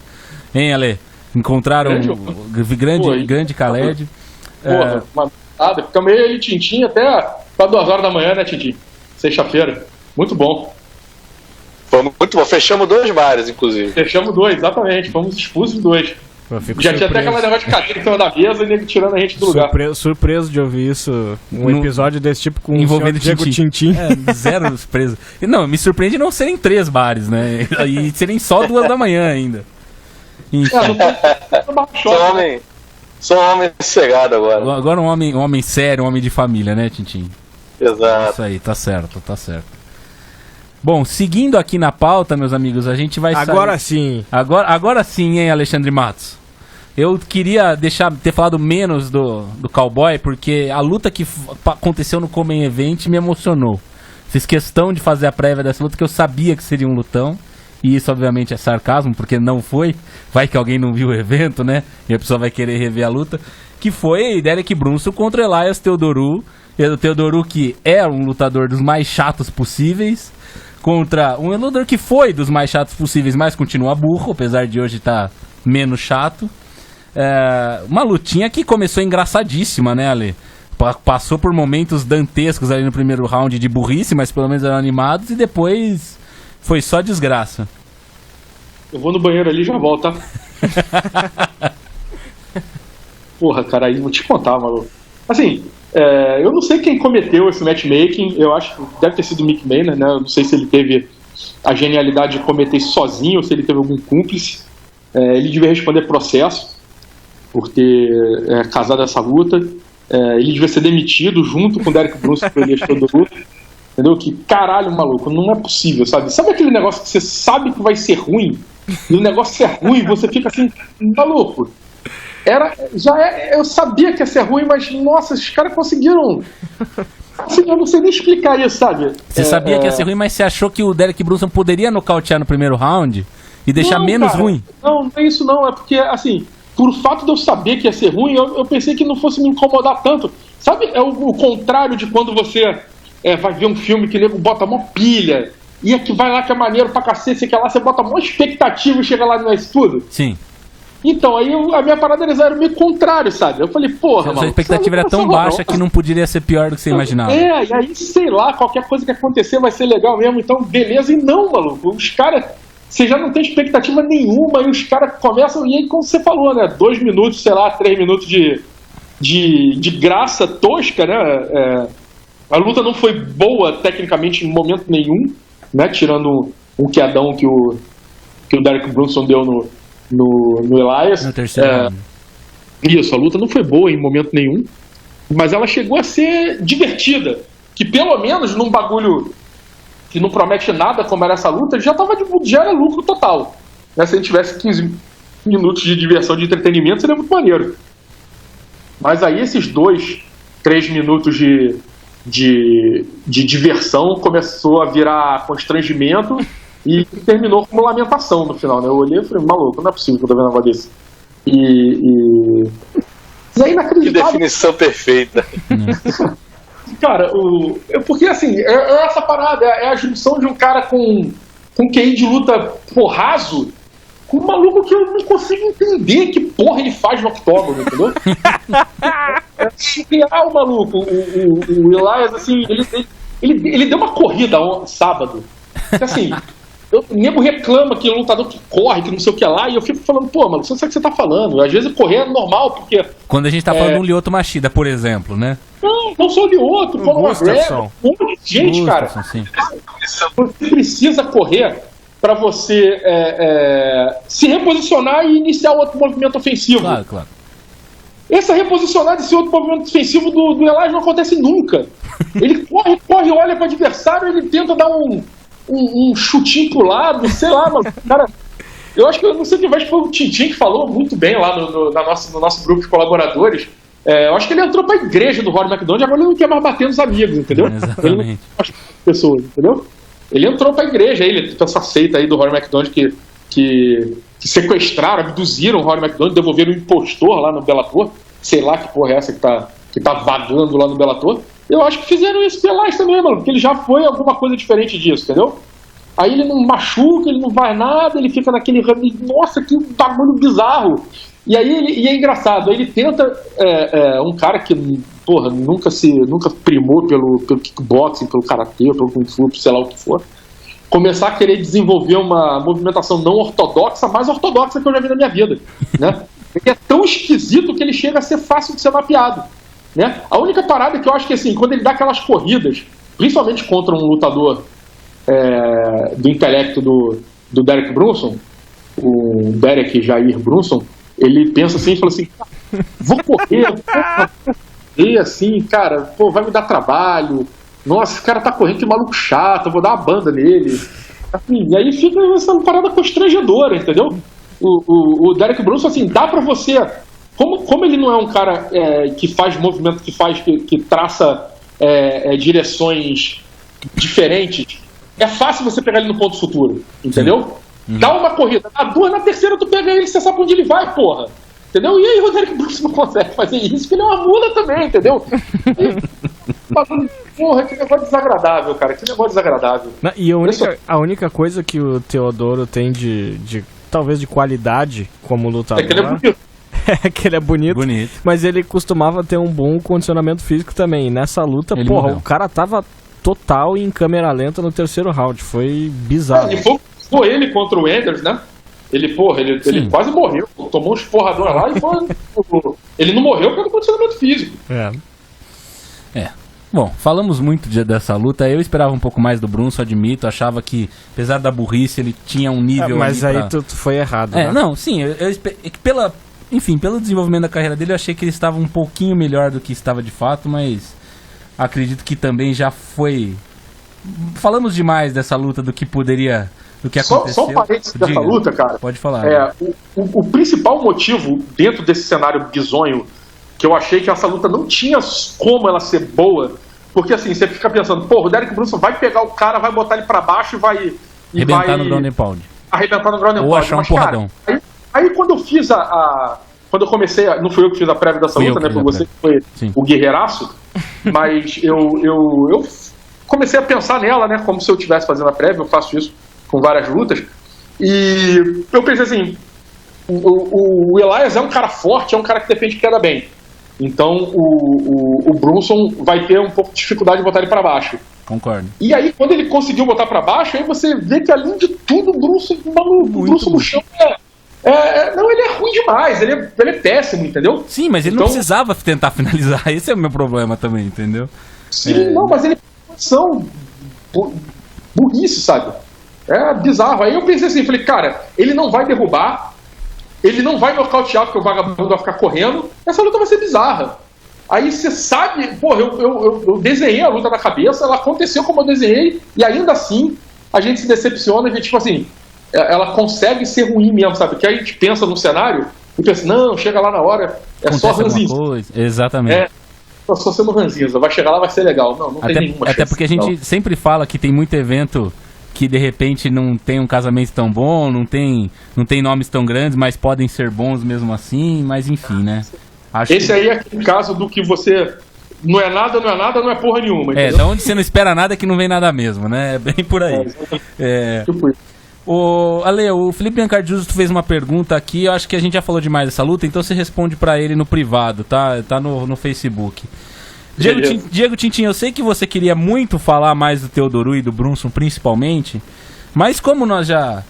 Hein, Ale? Encontraram o grande Khaled. Ficamos aí, Tintim, até para 2 horas da manhã, né, Tintim? Sexta-feira. Muito bom. Foi muito bom. Fechamos 2 bares, inclusive. Fechamos 2, exatamente. Fomos expulsos de 2. Já tinha até aquela negócio de cadeira em cima da mesa e nego tirando a gente do lugar. Surpreso de ouvir isso. Episódio desse tipo com envolvendo o Diego Tintim. Zero surpresa. Não, me surpreende não serem 3 bares, né? E serem só 2 da manhã ainda. Sou um homem sossegado agora. Agora um homem sério, um homem de família, né, Tintim? Exato. Isso aí, tá certo. Bom, seguindo aqui na pauta, meus amigos, a gente vai Agora sim, hein, Alexandre Matos? Eu queria ter falado menos do Cowboy, porque a luta que aconteceu no Common Event me emocionou. Fiz questão de fazer a prévia dessa luta, que eu sabia que seria um lutão. E isso, obviamente, é sarcasmo, porque não foi. Vai que alguém não viu o evento, né? E a pessoa vai querer rever a luta. Que foi Derek Brunson contra Elias Theodorou. O Theodorou, que é um lutador dos mais chatos possíveis, contra um lutador que foi dos mais chatos possíveis, mas continua burro, apesar de hoje estar menos chato. Uma lutinha que começou engraçadíssima, né, Ale? Passou por momentos dantescos ali no primeiro round de burrice, mas pelo menos eram animados, e depois... Foi só desgraça. Eu vou no banheiro ali e já volto, tá? Porra, cara, aí vou te contar, maluco. Assim, eu não sei quem cometeu esse matchmaking, eu acho que deve ter sido o Mick Maynard, né? Eu não sei se ele teve a genialidade de cometer isso sozinho ou se ele teve algum cúmplice. Ele devia responder processo por ter casado essa luta. Ele devia ser demitido junto com o Derek Brunson pelo gestor da luta. Entendeu? Que caralho, maluco, não é possível, sabe? Sabe aquele negócio que você sabe que vai ser ruim e o negócio é ruim, você fica assim, maluco. Eu sabia que ia ser ruim, mas nossa, esses caras conseguiram. Assim, eu não sei nem explicar isso, sabe? Você sabia que ia ser ruim, mas você achou que o Derek Brunson poderia nocautear no primeiro round e deixar menos ruim? Não é isso não, é porque, assim, por fato de eu saber que ia ser ruim, eu pensei que não fosse me incomodar tanto. Sabe, é o contrário de quando você vai ver um filme que o nego bota mó pilha, e é que vai lá que é maneiro pra cacete, que lá você bota mó expectativa e chega lá e não é isso tudo. Sim. Então, aí a minha parada era meio contrário, sabe? Eu falei, porra, mano. A expectativa era tão baixa que não poderia ser pior do que você imaginava. E aí, sei lá, qualquer coisa que acontecer vai ser legal mesmo, então beleza. E não, maluco, os caras, você já não tem expectativa nenhuma, e os caras começam, e aí, como você falou, né? 2 minutos, sei lá, 3 minutos de graça tosca, né? A luta não foi boa, tecnicamente, em momento nenhum, né? Tirando um quedão que o Derek Brunson deu no Elias. No terceiro round. Isso, a luta não foi boa em momento nenhum, mas ela chegou a ser divertida, que pelo menos num bagulho que não promete nada como era essa luta, já era lucro total, né? Se a gente tivesse 15 minutos de diversão, de entretenimento, seria muito maneiro. Mas aí esses 2, 3 minutos de diversão começou a virar constrangimento e terminou com uma lamentação no final, né? Eu olhei e falei, maluco, não é possível que eu tô vendo um negócio desse. E é inacreditável. Que definição perfeita. Cara, porque assim, essa parada é a junção de um cara com QI de luta raso, com um maluco que eu não consigo entender que porra ele faz no octógono, entendeu? O maluco, o Elias, assim, ele deu uma corrida sábado. Assim, o nego reclama que é um lutador que corre, que não sei o que lá, e eu fico falando, pô, mano, você não sabe o que você tá falando. Às vezes correr é normal, porque... Quando a gente tá falando de um Lyoto Machida, por exemplo, né? Não só de outro, como uma Gustafsson. um monte de gente, cara. Sim. Você precisa correr para você se reposicionar e iniciar outro movimento ofensivo. Claro. Essa reposicionar desse outro movimento ofensivo do Elias não acontece nunca. Ele corre, olha para o adversário, ele tenta dar um chutinho pro lado, sei lá, mano. Cara, eu acho que eu não sei quem vai, foi o Tintin que falou muito bem lá no nosso grupo de colaboradores. Eu acho que ele entrou pra igreja do Rory McDonald, agora ele não quer mais bater nos amigos, entendeu? Exatamente. Ele não gosta de pessoas, entendeu? Ele entrou pra igreja, essa seita aí do Rory McDonald que sequestraram, abduziram o Rory McDonald, devolveram um impostor lá no Bellator. Sei lá que porra é essa que tá vagando lá no Bellator. Eu acho que fizeram isso com o Elias também, mano, porque ele já foi alguma coisa diferente disso, entendeu? Aí ele não machuca, ele não vai nada, ele fica naquele ramo, nossa, que bagulho bizarro. E aí é engraçado, aí ele tenta, um cara que, porra, nunca primou pelo kickboxing, pelo karatê, pelo kung fu, sei lá o que for, começar a querer desenvolver uma movimentação não ortodoxa, mais ortodoxa que eu já vi na minha vida, né? Ele é tão esquisito que ele chega a ser fácil de ser mapeado, né? A única parada que eu acho que, assim, quando ele dá aquelas corridas, principalmente contra um lutador do intelecto do Derek Brunson, o Derek Jair Brunson, ele pensa assim e fala assim, vou correr, e assim, cara, pô, vai me dar trabalho, nossa, esse cara tá correndo, que maluco chato, eu vou dar uma banda nele. Assim, e aí fica essa parada constrangedora, entendeu? O Derek Brunson, assim, dá pra você, como ele não é um cara que faz movimento, que traça direções diferentes, é fácil você pegar ele no ponto futuro, entendeu? Dá uma corrida, dá 2, na terceira tu pega ele, você sabe onde ele vai, porra. Entendeu? E aí o Derek Brunson não consegue fazer isso, porque ele é uma mula também, entendeu? Porra, que negócio desagradável, cara, que negócio desagradável. E a única coisa que o Teodoro tem de talvez de qualidade como lutador... É que ele é bonito. É que ele é bonito, mas ele costumava ter um bom condicionamento físico também. E nessa luta, ele morreu. O cara tava total em câmera lenta no terceiro round, foi bizarro. Foi ele contra o Enders, né? Ele quase morreu, tomou uns porradões lá e foi. Ele não morreu pelo condicionamento físico. Bom, falamos muito dessa luta. Eu esperava um pouco mais do Brunson, admito. Achava que, apesar da burrice, ele tinha um nível. Mas ali aí tu foi errado. Né? Não, sim. Pelo desenvolvimento da carreira dele, eu achei que ele estava um pouquinho melhor do que estava de fato, mas acredito que também já foi. Falamos demais dessa luta do que poderia. Do que aconteceu. Só um parênteses dessa luta, cara. Pode falar. O principal motivo dentro desse cenário bizonho que eu achei que essa luta não tinha como ela ser boa, porque assim, você fica pensando, o Derek Brunson vai pegar o cara, vai botar ele pra baixo e vai... Arrebentar no ground and pound. Arrebentar no ground and pound. Ou achar um porradão. Cara, aí quando eu fiz quando eu comecei, não fui eu que fiz a prévia dessa luta, né, foi você que foi o guerreiraço, mas eu comecei a pensar nela, né, como se eu estivesse fazendo a prévia, eu faço isso com várias lutas, e eu pensei assim, o Elias é um cara forte, é um cara que defende queda bem. Então o Brunson vai ter um pouco de dificuldade de botar ele para baixo. Concordo. E aí, quando ele conseguiu botar para baixo, aí você vê que além de tudo, o Brunson no chão não, ele é ruim demais, ele é péssimo, entendeu? Sim, mas ele não precisava tentar finalizar, esse é o meu problema também, entendeu? Sim, não, mas ele tem condição burrice, sabe? É bizarro. Aí eu pensei assim, falei, cara, ele não vai derrubar, ele não vai nocautear porque o vagabundo vai ficar correndo, essa luta vai ser bizarra. Aí você sabe, eu desenhei a luta na cabeça, ela aconteceu como eu desenhei, e ainda assim a gente se decepciona, a gente, tipo assim, ela consegue ser ruim mesmo, sabe? Que aí a gente pensa no cenário e pensa, não, chega lá na hora, só ranzinza. Exatamente. Só sendo ranzinza, vai chegar lá, vai ser legal. Não tem nenhuma chance. Até porque a gente sempre fala que tem muito evento que de repente não tem um casamento tão bom, não tem nomes tão grandes, mas podem ser bons mesmo assim, mas enfim, né? Esse aí é aquele caso do que você não é nada, não é porra nenhuma. Entendeu? Da onde você não espera nada que não vem nada mesmo, né? É bem por aí. Ale, o Felipe Biancardi Justo fez uma pergunta aqui, eu acho que a gente já falou demais dessa luta, então você responde pra ele no privado, tá? Tá no Facebook. Diego Tintin, eu sei que você queria muito falar mais do Teodoru e do Brunson principalmente, mas como nós já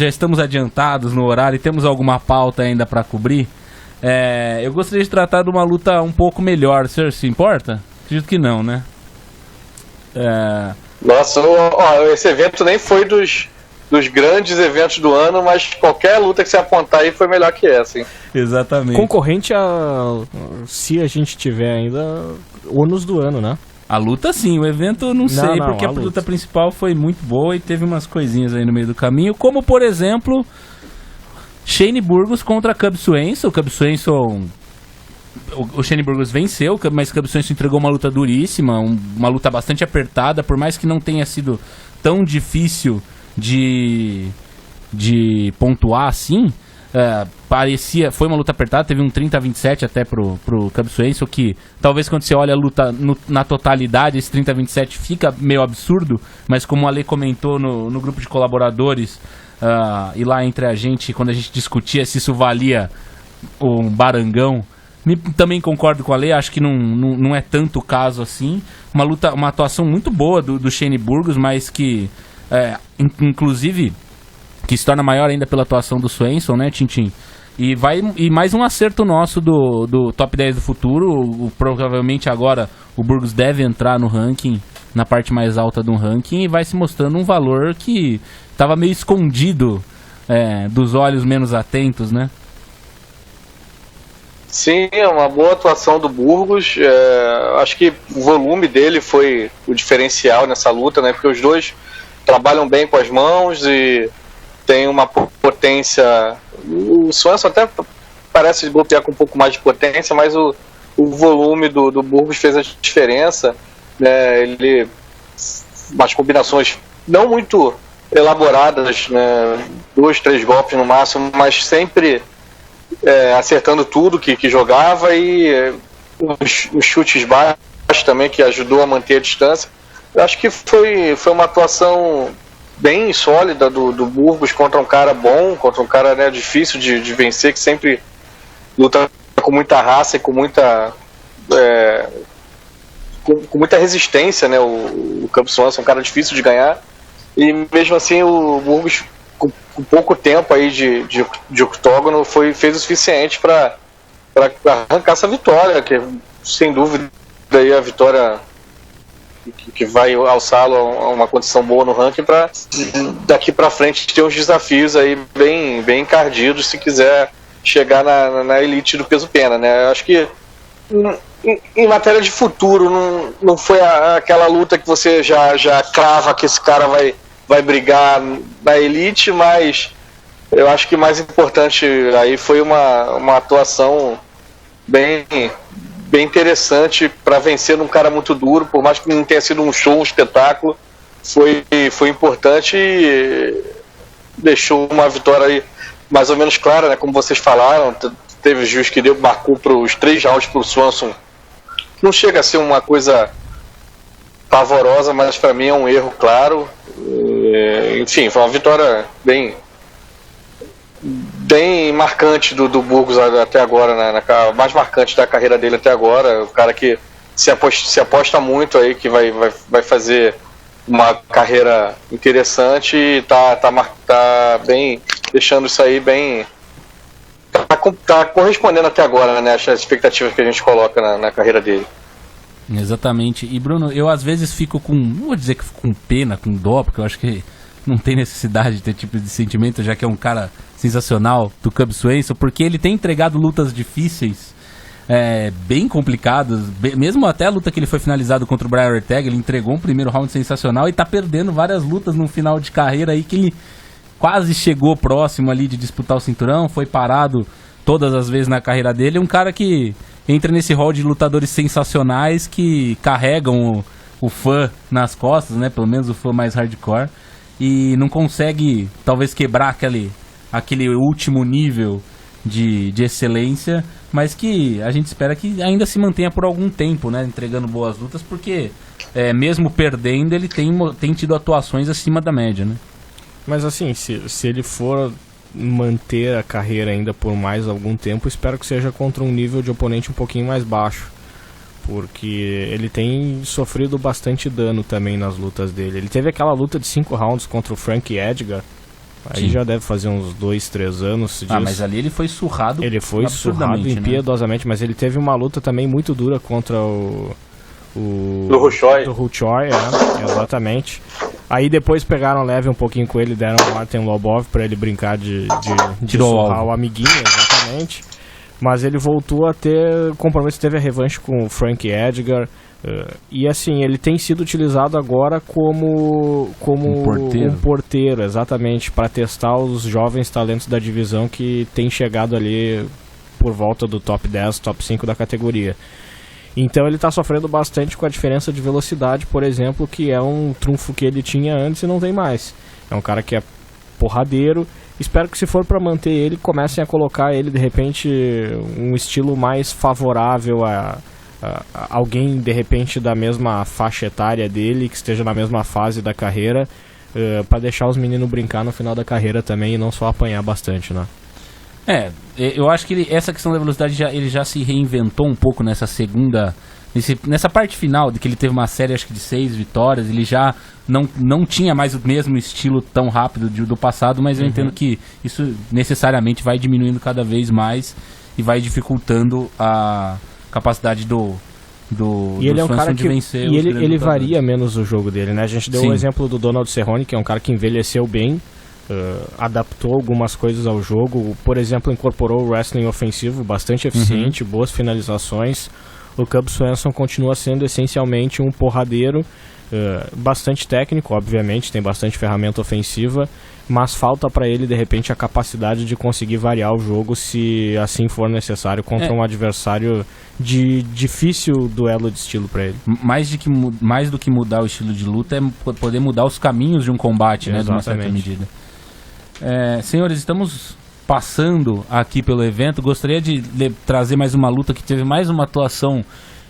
estamos adiantados no horário e temos alguma pauta ainda pra cobrir, eu gostaria de tratar de uma luta um pouco melhor. O senhor se importa? Acredito que não, né? Nossa, esse evento nem foi dos grandes eventos do ano, mas qualquer luta que você apontar aí foi melhor que essa, hein? Exatamente. Concorrente se a gente tiver ainda, ônus do ano, né? A luta sim, o evento eu não sei, porque a luta principal foi muito boa e teve umas coisinhas aí no meio do caminho, como por exemplo, Shane Burgos contra Cub Swanson. O Cub Swanson, o Shane Burgos venceu, mas o Cub Swanson entregou uma luta duríssima, uma luta bastante apertada, por mais que não tenha sido tão difícil de pontuar assim, foi uma luta apertada, teve um 30-27 até pro Cub Swanson, que talvez quando você olha a luta na totalidade, esse 30-27 fica meio absurdo, mas como o Ale comentou no grupo de colaboradores, e lá entre a gente, quando a gente discutia se isso valia um barangão, também concordo com a Ale, acho que não é tanto o caso assim. Uma atuação muito boa do Shane Burgos, mas que inclusive que se torna maior ainda pela atuação do Swanson, né, Tintin? E mais um acerto nosso do Top 10 do futuro. Provavelmente agora o Burgos deve entrar no ranking, na parte mais alta do ranking, e vai se mostrando um valor que estava meio escondido dos olhos menos atentos, né? Sim, é uma boa atuação do Burgos. Acho que o volume dele foi o diferencial nessa luta, né? Porque os dois trabalham bem com as mãos e tem uma potência. O Swanson até parece golpear com um pouco mais de potência, mas o volume do Burgos fez a diferença, né? Ele, umas combinações não muito elaboradas, né? 2, 3 golpes no máximo, mas sempre acertando tudo que jogava, e os chutes baixos também, que ajudou a manter a distância. Eu acho que foi uma atuação bem sólida do Burgos contra um cara bom, contra um cara, né, difícil de vencer, que sempre luta com muita raça e com muita com muita resistência, né? O Cub Swanson é um cara difícil de ganhar, e mesmo assim o Burgos com pouco tempo aí de octógono fez o suficiente para arrancar essa vitória, que sem dúvida aí a vitória que vai alçá-lo a uma condição boa no ranking, para daqui para frente ter uns desafios aí bem encardidos se quiser chegar na elite do peso pena, né? Eu acho que em matéria de futuro não foi aquela luta que você já crava que esse cara vai brigar na elite, mas eu acho que mais importante aí foi uma atuação bem interessante para vencer num cara muito duro, por mais que não tenha sido um show, um espetáculo, foi importante e deixou uma vitória aí mais ou menos clara, né? Como vocês falaram, teve juiz que marcou para os 3 rounds para o Swanson. Não chega a ser uma coisa pavorosa, mas para mim é um erro claro. Enfim, foi uma vitória bem marcante do Burgos até agora, mais marcante da carreira dele até agora. O cara que se aposta muito aí, que vai fazer uma carreira interessante e tá bem, deixando isso aí bem. Tá correspondendo até agora, né, as expectativas que a gente coloca na carreira dele. Exatamente. E Bruno, eu às vezes fico não vou dizer que fico com pena, com dó, porque eu acho que não tem necessidade de ter tipo de sentimento, já que é um cara sensacional do Cub Swanson, porque ele tem entregado lutas difíceis, bem complicadas, mesmo até a luta que ele foi finalizado contra o Brian Ortega, ele entregou um primeiro round sensacional e tá perdendo várias lutas no final de carreira aí que ele quase chegou próximo ali de disputar o cinturão, foi parado todas as vezes na carreira dele. É um cara que entra nesse hall de lutadores sensacionais que carregam o fã nas costas, né? Pelo menos o fã mais hardcore, e não consegue talvez quebrar aquele último nível de excelência, mas que a gente espera que ainda se mantenha por algum tempo, né? Entregando boas lutas, porque mesmo perdendo ele tem tido atuações acima da média, né? Mas assim, se ele for manter a carreira ainda por mais algum tempo, espero que seja contra um nível de oponente um pouquinho mais baixo, porque ele tem sofrido bastante dano também nas lutas dele. Ele teve aquela luta de 5 rounds contra o Frank Edgar, aí já deve fazer uns 2-3 anos disso. Mas ali ele foi surrado. Ele foi surrado impiedosamente, né? Mas ele teve uma luta também muito dura contra do Ruchoi, exatamente. Aí depois pegaram leve um pouquinho com ele, deram o Martin Lobov pra ele brincar de surrar o amiguinho, exatamente. Mas ele voltou a ter compromisso, teve a revanche com o Frank Edgar. E assim, ele tem sido utilizado agora como um porteiro, exatamente, para testar os jovens talentos da divisão que tem chegado ali por volta do top 10, top 5 da categoria. Então ele está sofrendo bastante com a diferença de velocidade, por exemplo, que é um trunfo que ele tinha antes e não tem mais. É um cara que é porradeiro. Espero que, se for para manter ele, comecem a colocar ele de repente um estilo mais favorável a alguém de repente da mesma faixa etária dele, que esteja na mesma fase da carreira, para deixar os meninos brincar no final da carreira também e não só apanhar bastante, né? Eu acho que essa questão da velocidade ele já se reinventou um pouco nessa nessa parte final, de que ele teve uma série acho que de 6 vitórias. Ele já não tinha mais o mesmo estilo tão rápido do passado, mas eu entendo que isso necessariamente vai diminuindo cada vez mais e vai dificultando a capacidade do ele é um cara que vencer. E ele varia menos o jogo dele, né? A gente deu o exemplo do Donald Cerrone, que é um cara que envelheceu bem, adaptou algumas coisas ao jogo. Por exemplo, incorporou o wrestling ofensivo bastante eficiente, boas finalizações. O Cub Swanson continua sendo essencialmente um porradeiro, bastante técnico, obviamente, tem bastante ferramenta ofensiva, mas falta para ele de repente a capacidade de conseguir variar o jogo, se assim for necessário, contra um adversário de difícil duelo de estilo para ele. Mais do que mudar o estilo de luta é poder mudar os caminhos de um combate, né, de uma certa medida. Senhores, estamos passando aqui pelo evento. Gostaria de trazer mais uma luta que teve mais uma atuação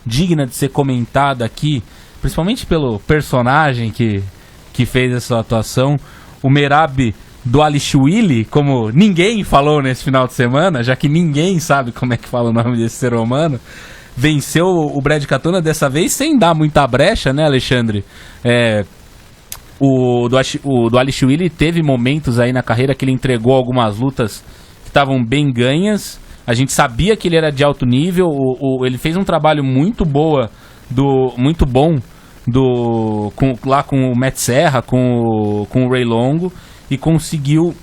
digna de ser comentada aqui, principalmente pelo personagem que fez essa atuação, o Merab Dvalishvili, como ninguém falou nesse final de semana, já que ninguém sabe como é que fala o nome desse ser humano. Venceu o Brad Katona dessa vez sem dar muita brecha, né, Alexandre? O do Alishwili teve momentos aí na carreira que ele entregou algumas lutas que estavam bem ganhas. A gente sabia que ele era de alto nível. Ele fez um trabalho muito bom lá com o Matt Serra, com o Ray Longo, e conseguiu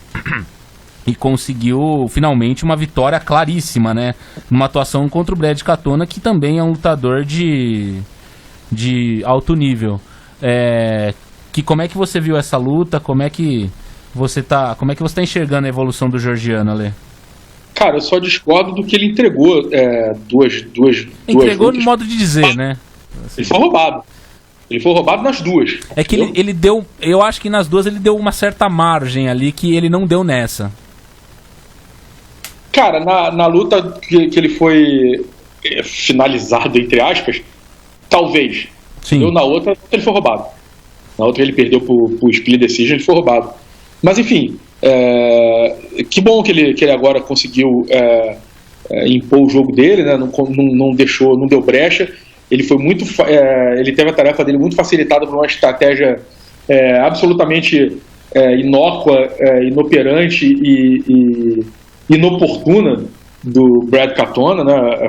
finalmente uma vitória claríssima, né? Numa atuação contra o Brad Katona, que também é um lutador de alto nível. Como é que você viu essa luta? Como é que você tá enxergando a evolução do georgiano, Ale? Cara, eu só discordo do que ele entregou duas Entregou lutas. no modo de dizer, né? Ele foi roubado. Ele foi roubado nas duas. É que ele deu... Eu acho que nas duas ele deu uma certa margem ali que ele não deu nessa. Cara, na luta que ele foi finalizado, entre aspas, talvez. Sim. Na outra, ele foi roubado. Na outra ele perdeu pro Split Decision, ele foi roubado. Mas enfim, que bom que ele agora conseguiu impor o jogo dele, né? Não deu brecha. Ele foi ele teve a tarefa dele muito facilitada por uma estratégia absolutamente inócua, inoperante e inoportuna do Brad Katona, né?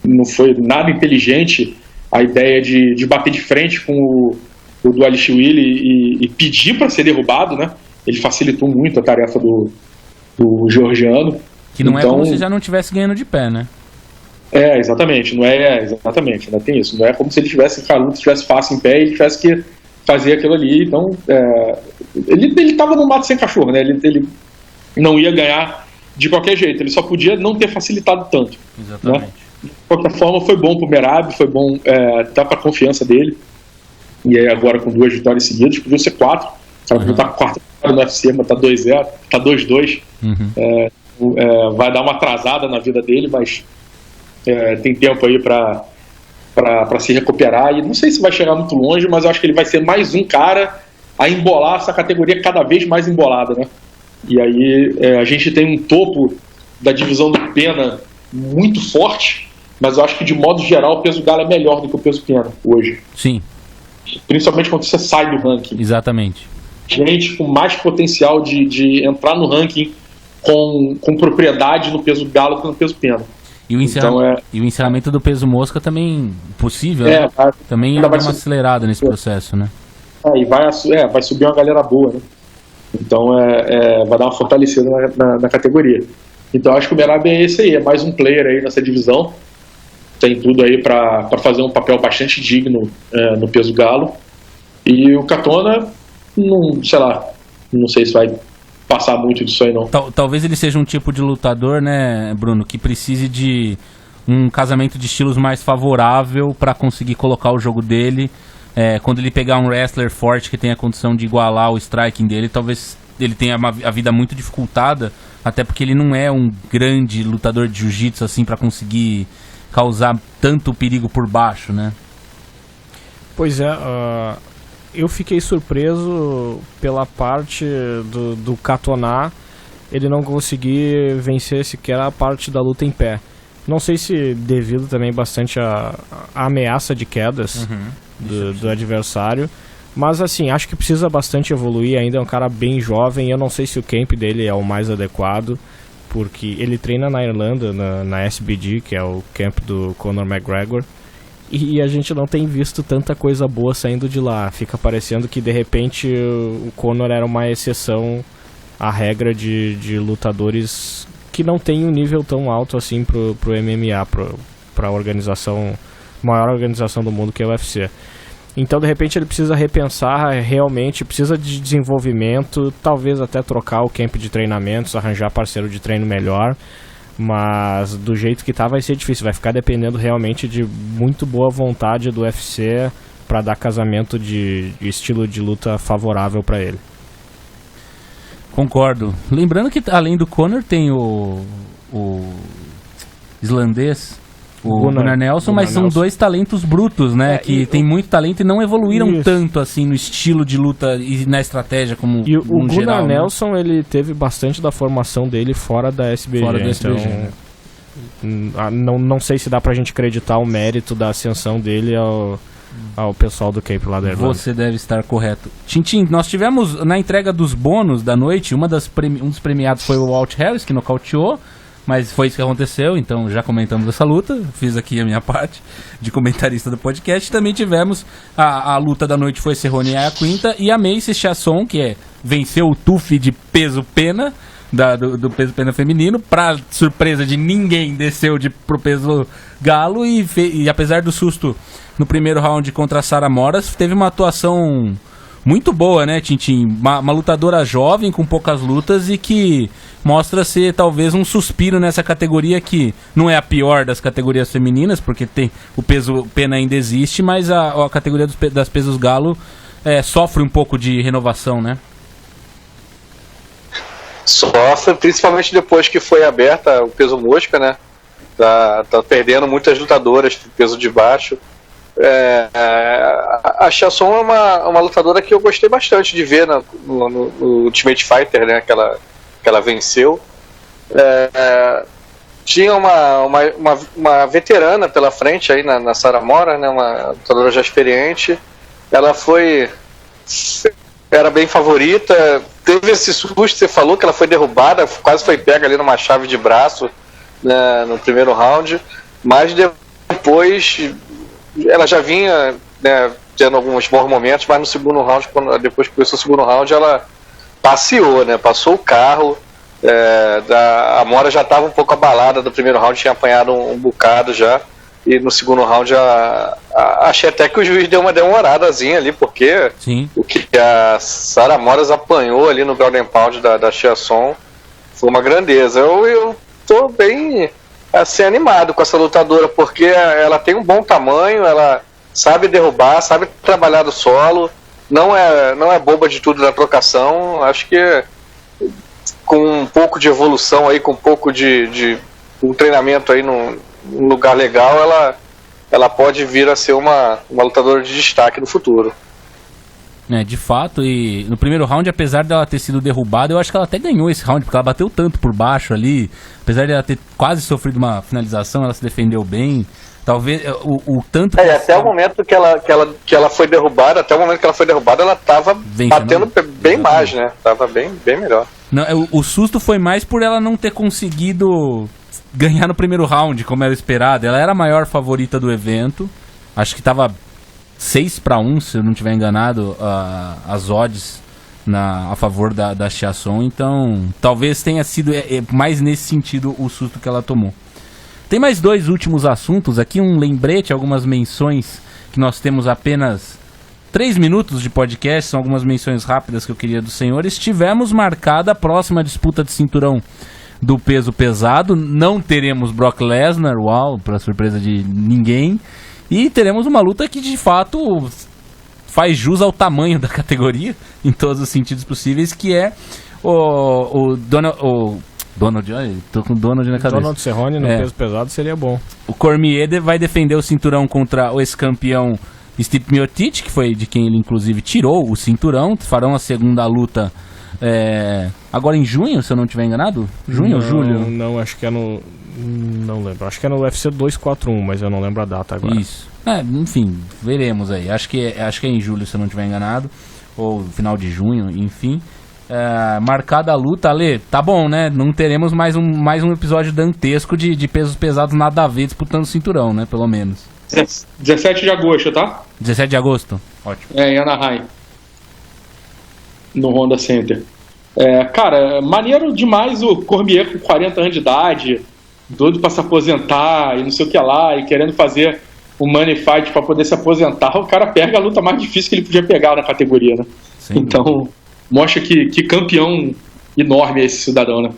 Não foi nada inteligente a ideia de bater de frente com o do Alishwili e pedir para ser derrubado, né? Ele facilitou muito a tarefa do georgiano. Que não é como se já não estivesse ganhando de pé, né? Exatamente, exatamente, ainda tem isso. Não é como se ele tivesse, cara, a luta estivesse fácil em pé e ele tivesse que fazer aquilo ali. Então, ele estava no mato sem cachorro, né? Ele não ia ganhar de qualquer jeito, ele só podia não ter facilitado tanto. Exatamente. Né? De qualquer forma, foi bom pro Merab, foi bom até para a confiança dele. E aí agora com 2 vitórias seguidas, podia ser 4. O cara não tá com 4 vitórias no UFC, mas tá 2-0, tá 2-2. Vai dar uma atrasada na vida dele, mas tem tempo aí para se recuperar. E não sei se vai chegar muito longe, mas eu acho que ele vai ser mais um cara a embolar essa categoria cada vez mais embolada, né? E aí a gente tem um topo da divisão do Pena muito forte, mas eu acho que de modo geral o peso galo é melhor do que o peso Pena hoje. Sim. Principalmente quando você sai do ranking. Exatamente. Gente com mais potencial de entrar no ranking com propriedade no peso galo que no peso Pena. E o encerramento do peso mosca também possível, né? Também dá uma acelerada nesse processo, né? E vai subir uma galera boa, né? Então vai dar uma fortalecida na categoria. Então acho que o Merab é esse aí, é mais um player aí nessa divisão. Tem tudo aí para fazer um papel bastante digno no peso galo. E o Katona, não sei se vai passar muito disso aí não. Talvez ele seja um tipo de lutador, né, Bruno, que precise de um casamento de estilos mais favorável para conseguir colocar o jogo dele. Quando ele pegar um wrestler forte que tenha a condição de igualar o striking dele, talvez ele tenha a vida muito dificultada, até porque ele não é um grande lutador de jiu-jitsu assim para conseguir causar tanto perigo por baixo, né? Pois é, eu fiquei surpreso pela parte do Katona, ele não conseguir vencer sequer a parte da luta em pé. Não sei se devido também bastante à ameaça de quedas do adversário, mas assim, acho que precisa bastante evoluir, ainda é um cara bem jovem, eu não sei se o camp dele é o mais adequado, porque ele treina na Irlanda, na SBG, que é o camp do Conor McGregor, e a gente não tem visto tanta coisa boa saindo de lá. Fica parecendo que de repente o Conor era uma exceção à regra de lutadores que não tem um nível tão alto assim pro MMA, pra maior organização do mundo que é o UFC. Então de repente ele precisa repensar realmente, precisa de desenvolvimento, talvez até trocar o camp de treinamentos, arranjar parceiro de treino melhor, mas do jeito que tá vai ser difícil, vai ficar dependendo realmente de muito boa vontade do UFC para dar casamento de estilo de luta favorável para ele. Concordo. Lembrando que além do Conor tem o islandês, o Gunnar Nelson, mas são dois talentos brutos, né? Que tem muito talento e não evoluíram tanto assim no estilo de luta e na estratégia como e o Gunnar geral, Nelson, né? Ele teve bastante da formação dele fora da SBG. Então, não sei se dá pra gente acreditar o mérito da ascensão dele ao pessoal do Cape lá da Irlanda. Você deve estar correto. Tintin, nós tivemos na entrega dos bônus da noite, um dos premiados foi o Walt Harris, que nocauteou, mas foi isso que aconteceu, então já comentamos essa luta, fiz aqui a minha parte de comentarista do podcast. Também tivemos a luta da noite, foi Cerrone Iaquinta e a Macy Chiasson, que venceu o TUF de peso pena, do peso pena feminino, pra surpresa de ninguém, desceu pro peso galo e apesar do susto no primeiro round contra a Sarah Moras, teve uma atuação muito boa, né, Tintin? Uma lutadora jovem, com poucas lutas e que mostra ser talvez um suspiro nessa categoria que não é a pior das categorias femininas, porque o peso pena ainda existe, mas a categoria das pesos galo sofre um pouco de renovação, né? Sofre, principalmente depois que foi aberta o peso mosca, né? Tá perdendo muitas lutadoras do peso de baixo. A Chiasson é uma lutadora que eu gostei bastante de ver no Ultimate Fighter, né? Que ela venceu. Tinha uma veterana pela frente aí na Sarah Moras, né? Uma lutadora já experiente. Ela era bem favorita. Teve esse susto, você falou que ela foi derrubada, quase foi pega ali numa chave de braço, né, no primeiro round, mas depois ela já vinha, né, tendo alguns bons momentos, mas no segundo round, depois que começou o segundo round, ela passeou, né, passou o carro. A Mora já estava um pouco abalada do primeiro round, tinha apanhado um bocado já, e no segundo round achei até que o juiz deu uma demoradazinha ali, porque Sim. O que a Sarah Moras apanhou ali no ground and pound da Chiasson foi uma grandeza. Eu tô bem assim, animado com essa lutadora, porque ela tem um bom tamanho, ela sabe derrubar, sabe trabalhar do solo, não é boba de tudo na trocação. Acho que com um pouco de evolução aí, com um pouco de um treinamento aí num lugar legal, ela pode vir a ser uma lutadora de destaque no futuro. De fato, e no primeiro round, apesar dela ter sido derrubada, eu acho que ela até ganhou esse round, porque ela bateu tanto por baixo ali, apesar de ela ter quase sofrido uma finalização, ela se defendeu bem. Talvez o tanto que até o momento que ela foi derrubada, ela estava batendo bem mais, né? Tava bem melhor. Não, o susto foi mais por ela não ter conseguido ganhar no primeiro round, como era esperado. Ela era a maior favorita do evento. Acho que estava 6-1, se eu não estiver enganado, as odds a favor da Chiasson. Então, talvez tenha sido mais nesse sentido o susto que ela tomou. Tem mais dois últimos assuntos aqui, um lembrete, algumas menções que nós temos apenas 3 minutos de podcast, são algumas menções rápidas que eu queria dos senhores. Tivemos marcada a próxima disputa de cinturão do peso pesado, não teremos Brock Lesnar, para surpresa de ninguém, e teremos uma luta que de fato faz jus ao tamanho da categoria, em todos os sentidos possíveis, que é Donald, tô com Donald na cabeça. Donald Cerrone no peso pesado seria bom. O Cormier vai defender o cinturão contra o ex-campeão Stipe Miocic, que foi de quem ele inclusive tirou o cinturão. Farão a segunda luta agora em junho, se eu não estiver enganado. Junho ou julho? Não, acho que é no... Não lembro. Acho que é no UFC 241, mas eu não lembro a data agora. Isso. Enfim, veremos aí. Acho que é em julho, se eu não estiver enganado. Ou final de junho, enfim. Marcada a luta, Ale, tá bom, né? Não teremos mais um episódio dantesco de pesos pesados nada a ver disputando o cinturão, né? Pelo menos. 17 de agosto, tá? 17 de agosto? Ótimo. Em Anaheim. No Honda Center. Cara, maneiro demais o Cormier com 40 anos de idade, doido pra se aposentar e não sei o que lá, e querendo fazer o money fight pra poder se aposentar. O cara pega a luta mais difícil que ele podia pegar na categoria, né? Sim. Então, mostra que campeão enorme é esse cidadão, né?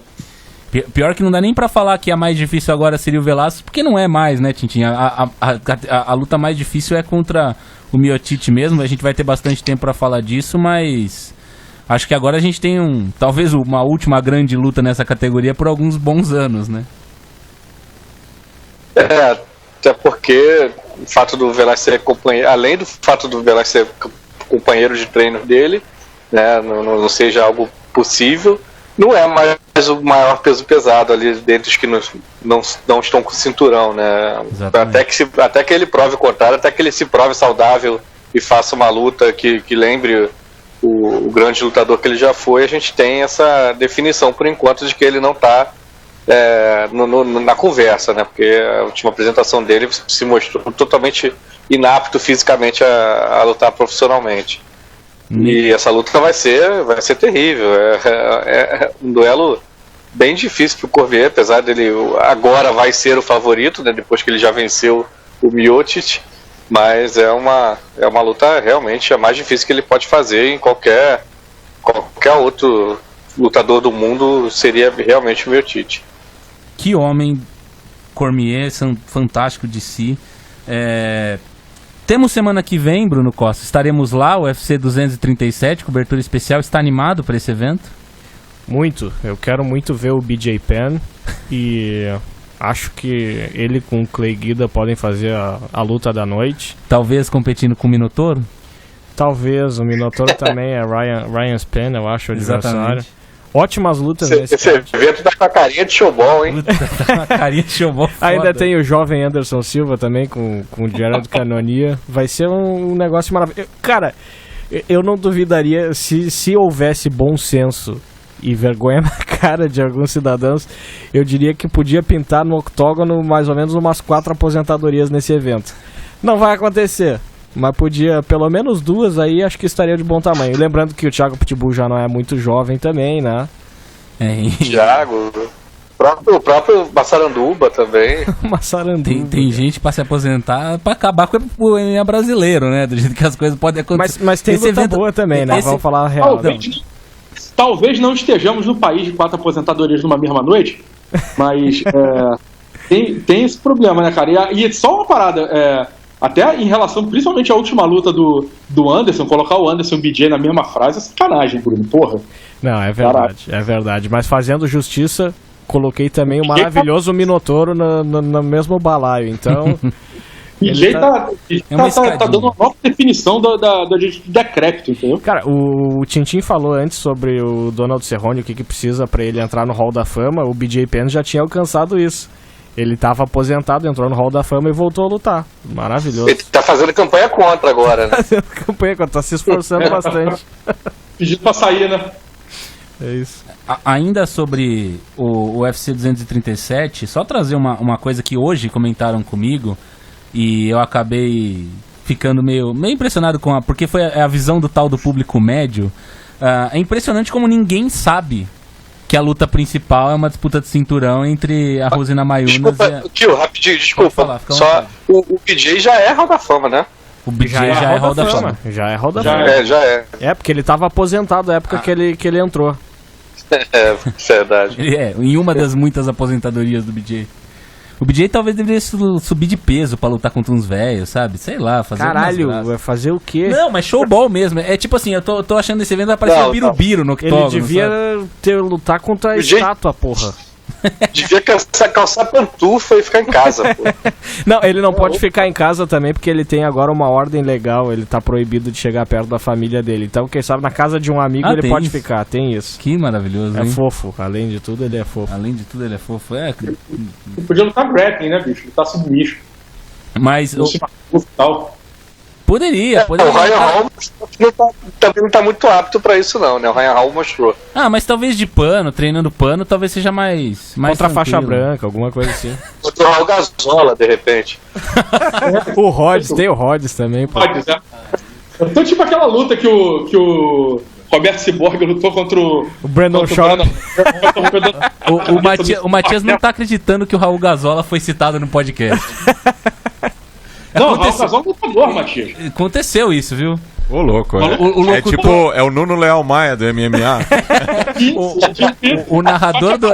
Pior que não dá nem pra falar que a mais difícil agora seria o Velasquez, porque não é mais, né, Tintin? A luta mais difícil é contra o Miocic mesmo. A gente vai ter bastante tempo pra falar disso, mas acho que agora a gente tem talvez uma última grande luta nessa categoria por alguns bons anos, né? Até porque o fato do Velasquez ser companheiro, além do fato do Velasquez ser companheiro de treino dele, né, não seja algo possível, não é mais o maior peso pesado ali dentre os que não estão com cinturão, né? Até que ele prove o contrário, até que ele se prove saudável e faça uma luta que lembre o grande lutador que ele já foi, a gente tem essa definição por enquanto de que ele não está na conversa, né? Porque a última apresentação dele se mostrou totalmente inapto fisicamente a lutar profissionalmente. E essa luta vai ser terrível. É um duelo bem difícil para o Cormier, apesar dele agora vai ser o favorito, né? Depois que ele já venceu o Miocic. Mas é uma luta realmente a mais difícil que ele pode fazer em qualquer outro lutador do mundo, seria realmente o Miocic. Que homem, Cormier, fantástico de si. Temos semana que vem, Bruno Costa, estaremos lá, o UFC 237, cobertura especial. Está animado para esse evento? Muito, eu quero muito ver o BJ Penn e acho que ele com o Clay Guida podem fazer a luta da noite. Talvez competindo com o Minotauro? Talvez, o Minotauro também é Ryan Spann, eu acho, o adversário. Exatamente. Ótimas lutas nesse Esse evento tá com a carinha de showball, hein? Tá com a carinha de showball foda. Ainda tem o jovem Anderson Silva também com o Gerald Cannonier. Vai ser um negócio maravilhoso. Cara, eu não duvidaria se houvesse bom senso e vergonha na cara de alguns cidadãos, eu diria que podia pintar no octógono mais ou menos umas 4 aposentadorias nesse evento. Não vai acontecer, mas podia, pelo menos 2 aí, acho que estaria de bom tamanho. Lembrando que o Thiago Pitbull já não é muito jovem também, né? Thiago, o próprio Massaranduba também. Massaranduba. Tem gente pra se aposentar pra acabar com o MMA brasileiro, né? Do jeito que as coisas podem acontecer. Mas tem luta boa também, né? Vamos falar a real. Talvez não estejamos no país de 4 aposentadorias numa mesma noite, mas tem esse problema, né, cara? E só uma parada, até em relação, principalmente à última luta do Anderson, colocar o Anderson e o BJ na mesma frase é sacanagem, Bruno, porra. Não, é verdade, é verdade. Mas fazendo justiça, coloquei também o maravilhoso Minotauro no mesmo balaio, então... BJ tá dando uma nova definição da decrépito, entendeu? Cara, o Tintin falou antes sobre o Donald Cerrone, o que precisa pra ele entrar no Hall da Fama. O BJ Penn já tinha alcançado isso. Ele tava aposentado, entrou no Hall da Fama e voltou a lutar. Maravilhoso. Ele tá fazendo campanha contra agora, né? Fazendo campanha contra, tá se esforçando bastante. Pedindo pra sair, né? É isso. Ainda sobre o UFC 237, só trazer uma coisa que hoje comentaram comigo e eu acabei ficando meio impressionado porque foi a visão do tal do público médio. É impressionante como ninguém sabe que a luta principal é uma disputa de cinturão entre a Rosina Mayunas Tio, rapidinho, desculpa. Falar, só o BJ já é Hall da Fama, né? O BJ já é Hall da Fama. Já é Hall da Fama. Já é. É, porque ele tava aposentado na época que ele entrou. É, verdade. Em uma das muitas aposentadorias do BJ. O BJ talvez deveria subir de peso pra lutar contra uns velhos, sabe? Sei lá, fazer Caralho, vai fazer o quê? Não, mas showball mesmo. É tipo assim, eu tô achando esse evento vai parecer um birubiru no octógono. Ele devia lutar contra a estátua, porra. Devia calçar pantufa e ficar em casa, pô. Não, ele não pode ficar em casa também porque ele tem agora uma ordem legal. Ele tá proibido de chegar perto da família dele. Então, quem sabe, na casa de um amigo ele pode ficar. Tem isso. Que maravilhoso, hein? É fofo. Além de tudo, ele é fofo. Além de tudo, ele é fofo. Podia lutar grappling, né, bicho? Lutar submisso. Mas... tal. Poderia. O Ryan Hall também não tá muito apto pra isso, não, né? O Ryan Hall mostrou. Mas talvez de pano, treinando pano, talvez seja mais contra a faixa branca, alguma coisa assim. Contra o Raul Gazola, de repente. O Rhodes, tem o Rhodes também, pô. Rhodes, Eu tô tipo aquela luta que o Roberto Cyborg lutou contra o Brandon Sharp. O Matias não tá acreditando que o Raul Gazola foi citado no podcast. Não, o Raul Gazola é lutador, Matias. Aconteceu isso, viu? Ô, louco, é tipo, é o Nuno Leal Maia do MMA. O narrador do...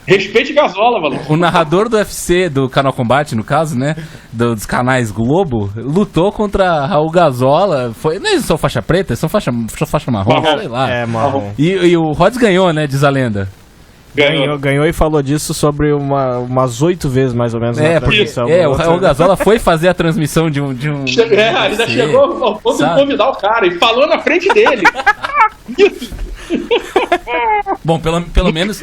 Respeite Gazola, mano. O narrador do UFC, do Canal Combate, no caso, né? Dos canais Globo, lutou contra Raul Gazola. Não é só faixa preta, é só faixa marrom, sei lá. É, marrom. E o Rhodes ganhou, né? Diz a lenda. Ganhou e falou disso sobre umas 8 vezes, mais ou menos, na transmissão. O Raul Gazola foi fazer a transmissão de um ainda chegou ao ponto de convidar o cara e falou na frente dele. Bom, pelo menos...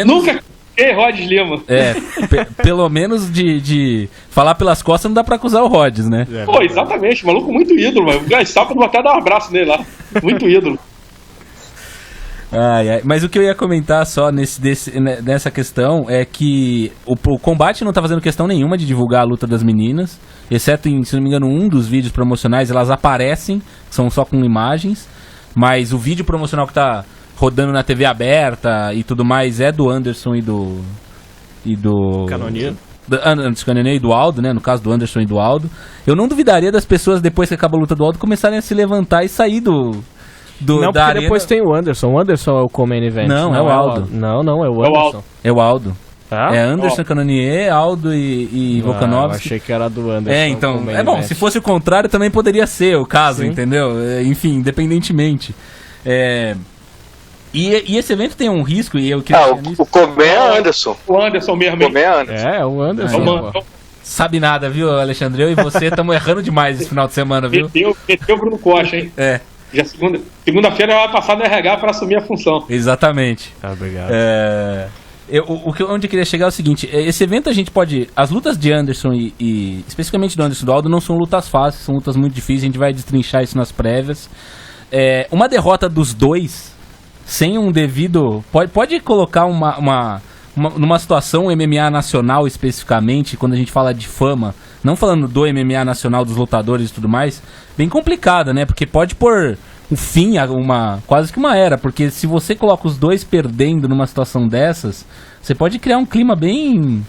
Nunca critiquei Rhodes Lima. Pelo menos de falar pelas costas não dá pra acusar o Rhodes, né? Pô, exatamente, maluco muito ídolo, mano. O Sábado vou até dar um abraço nele lá. Muito ídolo. Mas o que eu ia comentar só nessa questão é que o combate não tá fazendo questão nenhuma de divulgar a luta das meninas, exceto em, se não me engano, um dos vídeos promocionais, elas aparecem, são só com imagens, mas o vídeo promocional que tá rodando na TV aberta e tudo mais é do Anderson e do Cannonier. Antes do Cannonier e do Aldo, né? No caso do Anderson e do Aldo. Eu não duvidaria das pessoas, depois que acaba a luta do Aldo, começarem a se levantar e sair não, porque arena. Depois tem o Anderson. O Anderson é o co-main event. Não, é o Aldo. Não, é o Anderson. É o Aldo. Ah? É Anderson, Cannonier, Aldo e Volkanovski. Eu achei que era do Anderson. Então, bom, se fosse o contrário também poderia ser o caso, sim, entendeu? Enfim, independentemente. E esse evento tem um risco, e eu queria... o Coben é Anderson. O Anderson mesmo. O Coben é Anderson. É o Anderson. Sabe nada, viu, Alexandre? Eu e você estamos errando demais esse final de semana, viu? Meteu o Bruno Costa, hein? Já segunda-feira vai passar no RH para assumir a função. Exatamente. Obrigado. Onde eu queria chegar é o seguinte: esse evento a gente pode. As lutas de Anderson e especificamente do Anderson e do Aldo não são lutas fáceis, são lutas muito difíceis, a gente vai destrinchar isso nas prévias. Uma derrota dos dois, sem um devido. Pode colocar numa situação MMA nacional especificamente, quando a gente fala de fama, não falando do MMA nacional, dos lutadores e tudo mais, bem complicada, né? Porque pode pôr um fim a quase que uma era, porque se você coloca os dois perdendo numa situação dessas, você pode criar um clima bem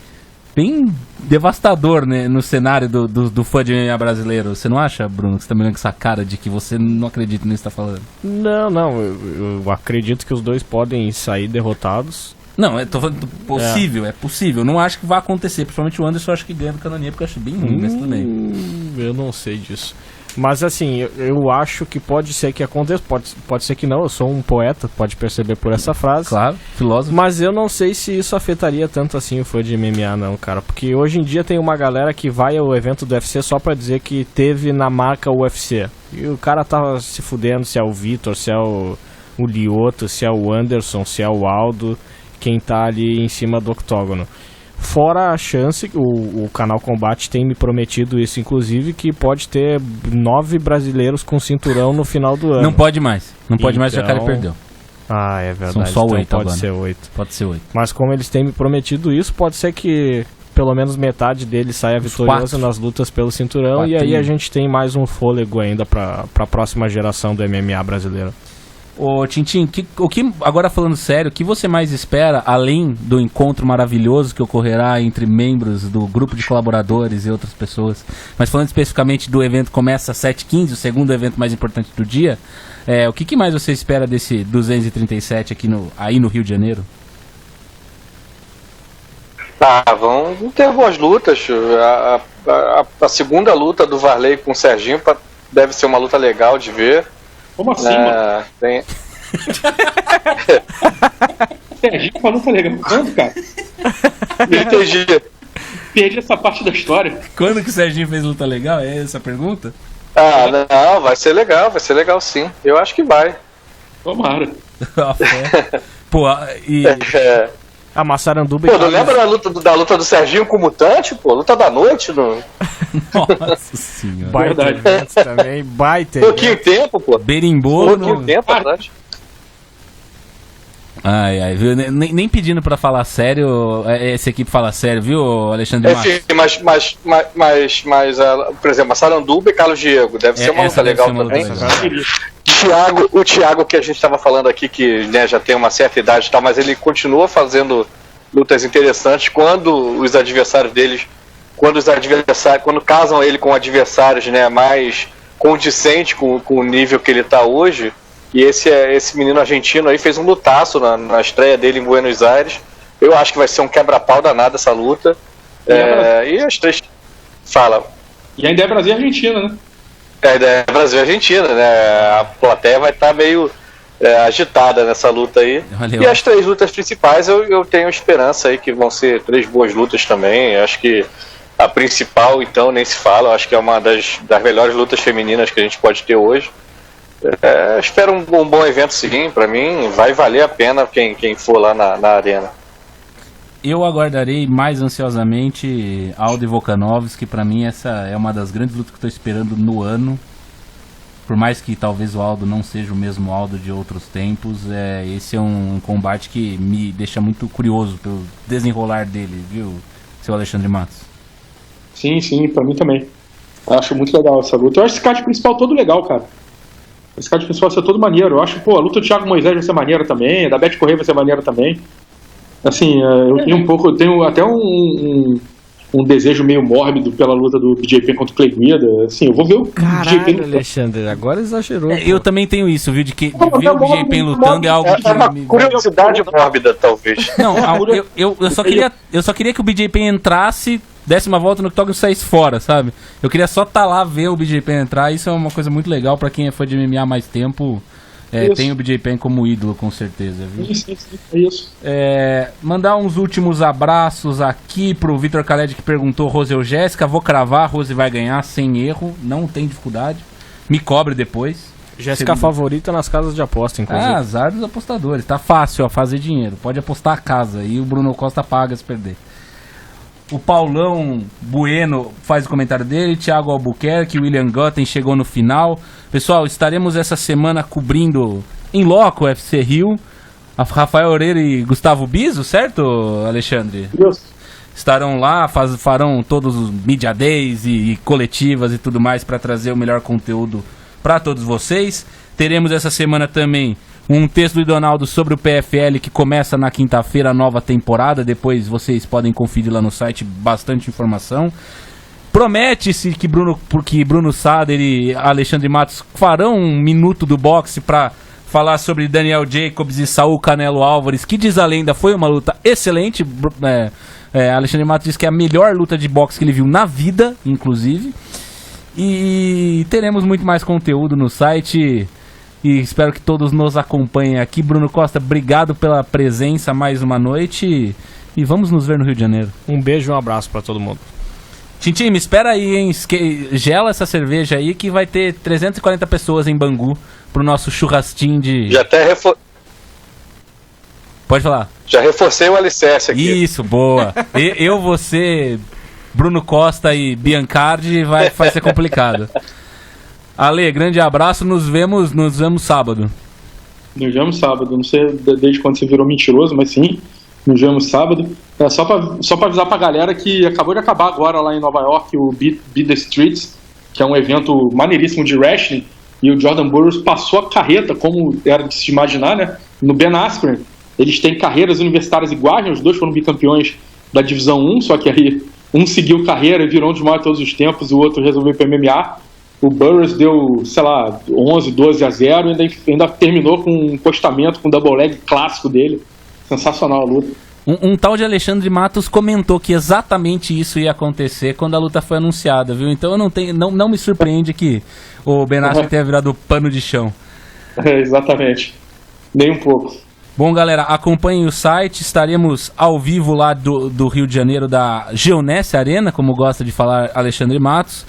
devastador, né, no cenário do fã de MMA brasileiro. Você não acha, Bruno, que você tá me olhando com essa cara de que você não acredita nisso que tá falando? Não, eu acredito que os dois podem sair derrotados. Não, eu tô falando possível, é possível. Não acho que vai acontecer. Principalmente o Anderson, eu acho que ganha do Cannonier, porque eu acho bem ruim, mas tudo bem. Eu não sei disso. Mas assim, eu acho que pode ser que aconteça, pode ser que não. Eu sou um poeta, pode perceber por essa frase. Claro, filósofo. Mas eu não sei se isso afetaria tanto assim o fã de MMA não, cara. Porque hoje em dia tem uma galera que vai ao evento do UFC só pra dizer que teve na marca UFC. E o cara tá se fudendo se é o Vitor, se é o Lioto, se é o Anderson, se é o Aldo, quem tá ali em cima do octógono. Fora a chance, o Canal Combate tem me prometido isso, inclusive, que pode ter 9 brasileiros com cinturão no final do ano. Não pode mais. Não pode mais, já o cara perdeu. Ah, é verdade. São só 8 então agora. Pode ser 8. Pode ser 8. Mas como eles têm me prometido isso, pode ser que pelo menos metade deles saia vitorioso nas lutas pelo cinturão. E aí a gente tem mais um fôlego ainda pra próxima geração do MMA brasileiro. Ô, Tintin, agora falando sério, o que você mais espera, além do encontro maravilhoso que ocorrerá entre membros do grupo de colaboradores e outras pessoas, mas falando especificamente do evento que começa às 7h15, o segundo evento mais importante do dia, o que mais você espera desse 237 aí no Rio de Janeiro? Vão ter boas lutas. A segunda luta do Varley com o Serginho deve ser uma luta legal de ver. Como assim, mano? Serginho com a luta legal. Quando, cara? Perdi essa parte da história. Quando que o Serginho fez luta legal? É essa a pergunta? Não, vai ser legal sim. Eu acho que vai. Tomara. Pô, A Massaranduba... Pô, não lembra da luta do Serginho com o Mutante? Pô, luta da noite? Nossa senhora. Baita evento também, baita pouquinho tempo, pô. Berimbolo. Pouquinho tempo, atrás. Ai, viu? Nem pedindo pra falar sério, essa equipe fala sério, viu, Alexandre Marques? Mas por exemplo, a Saranduba e Carlos Diego, deve ser uma luta legal também. O Thiago, que a gente estava falando aqui, que né, já tem uma certa idade e tal, mas ele continua fazendo lutas interessantes quando os adversários deles, quando casam ele com adversários, né, mais condicentes com o nível que ele está hoje. E esse menino argentino aí fez um lutaço na estreia dele em Buenos Aires. Eu acho que vai ser um quebra-pau danado essa luta. E as três... Fala. E ainda é Brasil e Argentina, né? Ainda é Brasil e Argentina, né? A plateia vai estar meio agitada nessa luta aí. Valeu. E as três lutas principais eu tenho esperança aí que vão ser três boas lutas também. Eu acho que a principal, então, nem se fala. Eu acho que é uma das melhores lutas femininas que a gente pode ter hoje. Espero um bom evento sim, pra mim vai valer a pena quem for lá na arena. Eu aguardarei mais ansiosamente Aldo e Volkanovski, que pra mim essa é uma das grandes lutas que eu tô esperando no ano. Por mais que talvez o Aldo não seja o mesmo Aldo de outros tempos, esse é um combate que me deixa muito curioso pelo desenrolar dele, viu, seu Alexandre Matos? Sim, pra mim também. Acho muito legal essa luta. Eu acho esse card principal todo legal, cara. Esse card principal vai ser todo maneiro. Eu acho, a luta do Thiago Moisés vai ser maneira também, a da Beth Correia vai ser maneira também. Assim, eu tenho até um desejo meio mórbido pela luta do BJP contra o Clay Guida. Assim, eu vou ver o BJP Caralho, Alexandre, agora exagerou. Eu também tenho isso, viu, de ver o BJP lutando é algo que... É uma curiosidade mórbida, talvez. Não, eu só queria que o BJP entrasse, desse uma volta no octógono e saísse fora, sabe? Eu queria só estar lá, ver o BJP entrar. Isso é uma coisa muito legal pra quem é fã de MMA há mais tempo. Tem o BJP como ídolo, com certeza, viu? Sim, é isso. Mandar uns últimos abraços aqui pro Vitor Khaled, que perguntou: Rose ou Jéssica? Vou cravar, Rose vai ganhar sem erro, não tem dificuldade. Me cobre depois. Jéssica favorita nas casas de aposta, inclusive. Azar dos apostadores, tá fácil fazer dinheiro, pode apostar a casa e o Bruno Costa paga se perder. O Paulão Bueno faz o comentário dele. Thiago Albuquerque, William Gotten chegou no final. Pessoal, estaremos essa semana cobrindo em loco o UFC Rio. Rafael Oreiro e Gustavo Biso, certo, Alexandre? Isso. Estarão lá, farão todos os Media Days e coletivas e tudo mais para trazer o melhor conteúdo para todos vocês. Teremos essa semana também um texto do Donaldo sobre o PFL que começa na quinta-feira a nova temporada. Depois vocês podem conferir lá no site, bastante informação. Promete-se que Bruno Sader e Alexandre Matos farão um minuto do boxe para falar sobre Daniel Jacobs e Saul Canelo Álvares, que diz a lenda foi uma luta excelente. Alexandre Matos diz que é a melhor luta de boxe que ele viu na vida, inclusive. E teremos muito mais conteúdo no site. E espero que todos nos acompanhem aqui. Bruno Costa, obrigado pela presença mais uma noite. E vamos nos ver no Rio de Janeiro. Um beijo e um abraço pra todo mundo. Tintim, me espera aí, hein? Gela essa cerveja aí que vai ter 340 pessoas em Bangu pro nosso churrasquinho de... Já até Pode falar. Já reforcei o alicerce aqui. Isso, boa. Você, Bruno Costa e Biancardi vai ser complicado. Ale, grande abraço, nos vemos sábado. Nos vemos sábado, não sei desde quando você virou mentiroso, mas sim, nos vemos sábado. Só pra avisar pra galera que acabou de acabar agora lá em Nova York o Beat the Streets, que é um evento maneiríssimo de wrestling, e o Jordan Burroughs passou a carreta, como era de se imaginar, né, no Ben Askren. Eles têm carreiras universitárias iguais, né? Os dois foram bicampeões da Divisão 1, só que aí um seguiu carreira e virou um dos maiores de todos os tempos, e o outro resolveu ir para MMA. O Burroughs deu, 11, 12 a 0 e ainda terminou com um postamento com o double leg clássico dele. Sensacional a luta. Um tal de Alexandre Matos comentou que exatamente isso ia acontecer quando a luta foi anunciada, viu? Então eu não me surpreende que o Ben Askren tenha virado pano de chão. Exatamente. Nem um pouco. Bom, galera, acompanhem o site, estaremos ao vivo lá do Rio de Janeiro, da Geonesse Arena, como gosta de falar Alexandre Matos.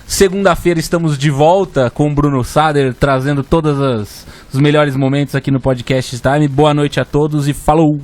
Segunda-feira estamos de volta com o Bruno Sader, trazendo todos os melhores momentos aqui no Podcast Time. Boa noite a todos e falou!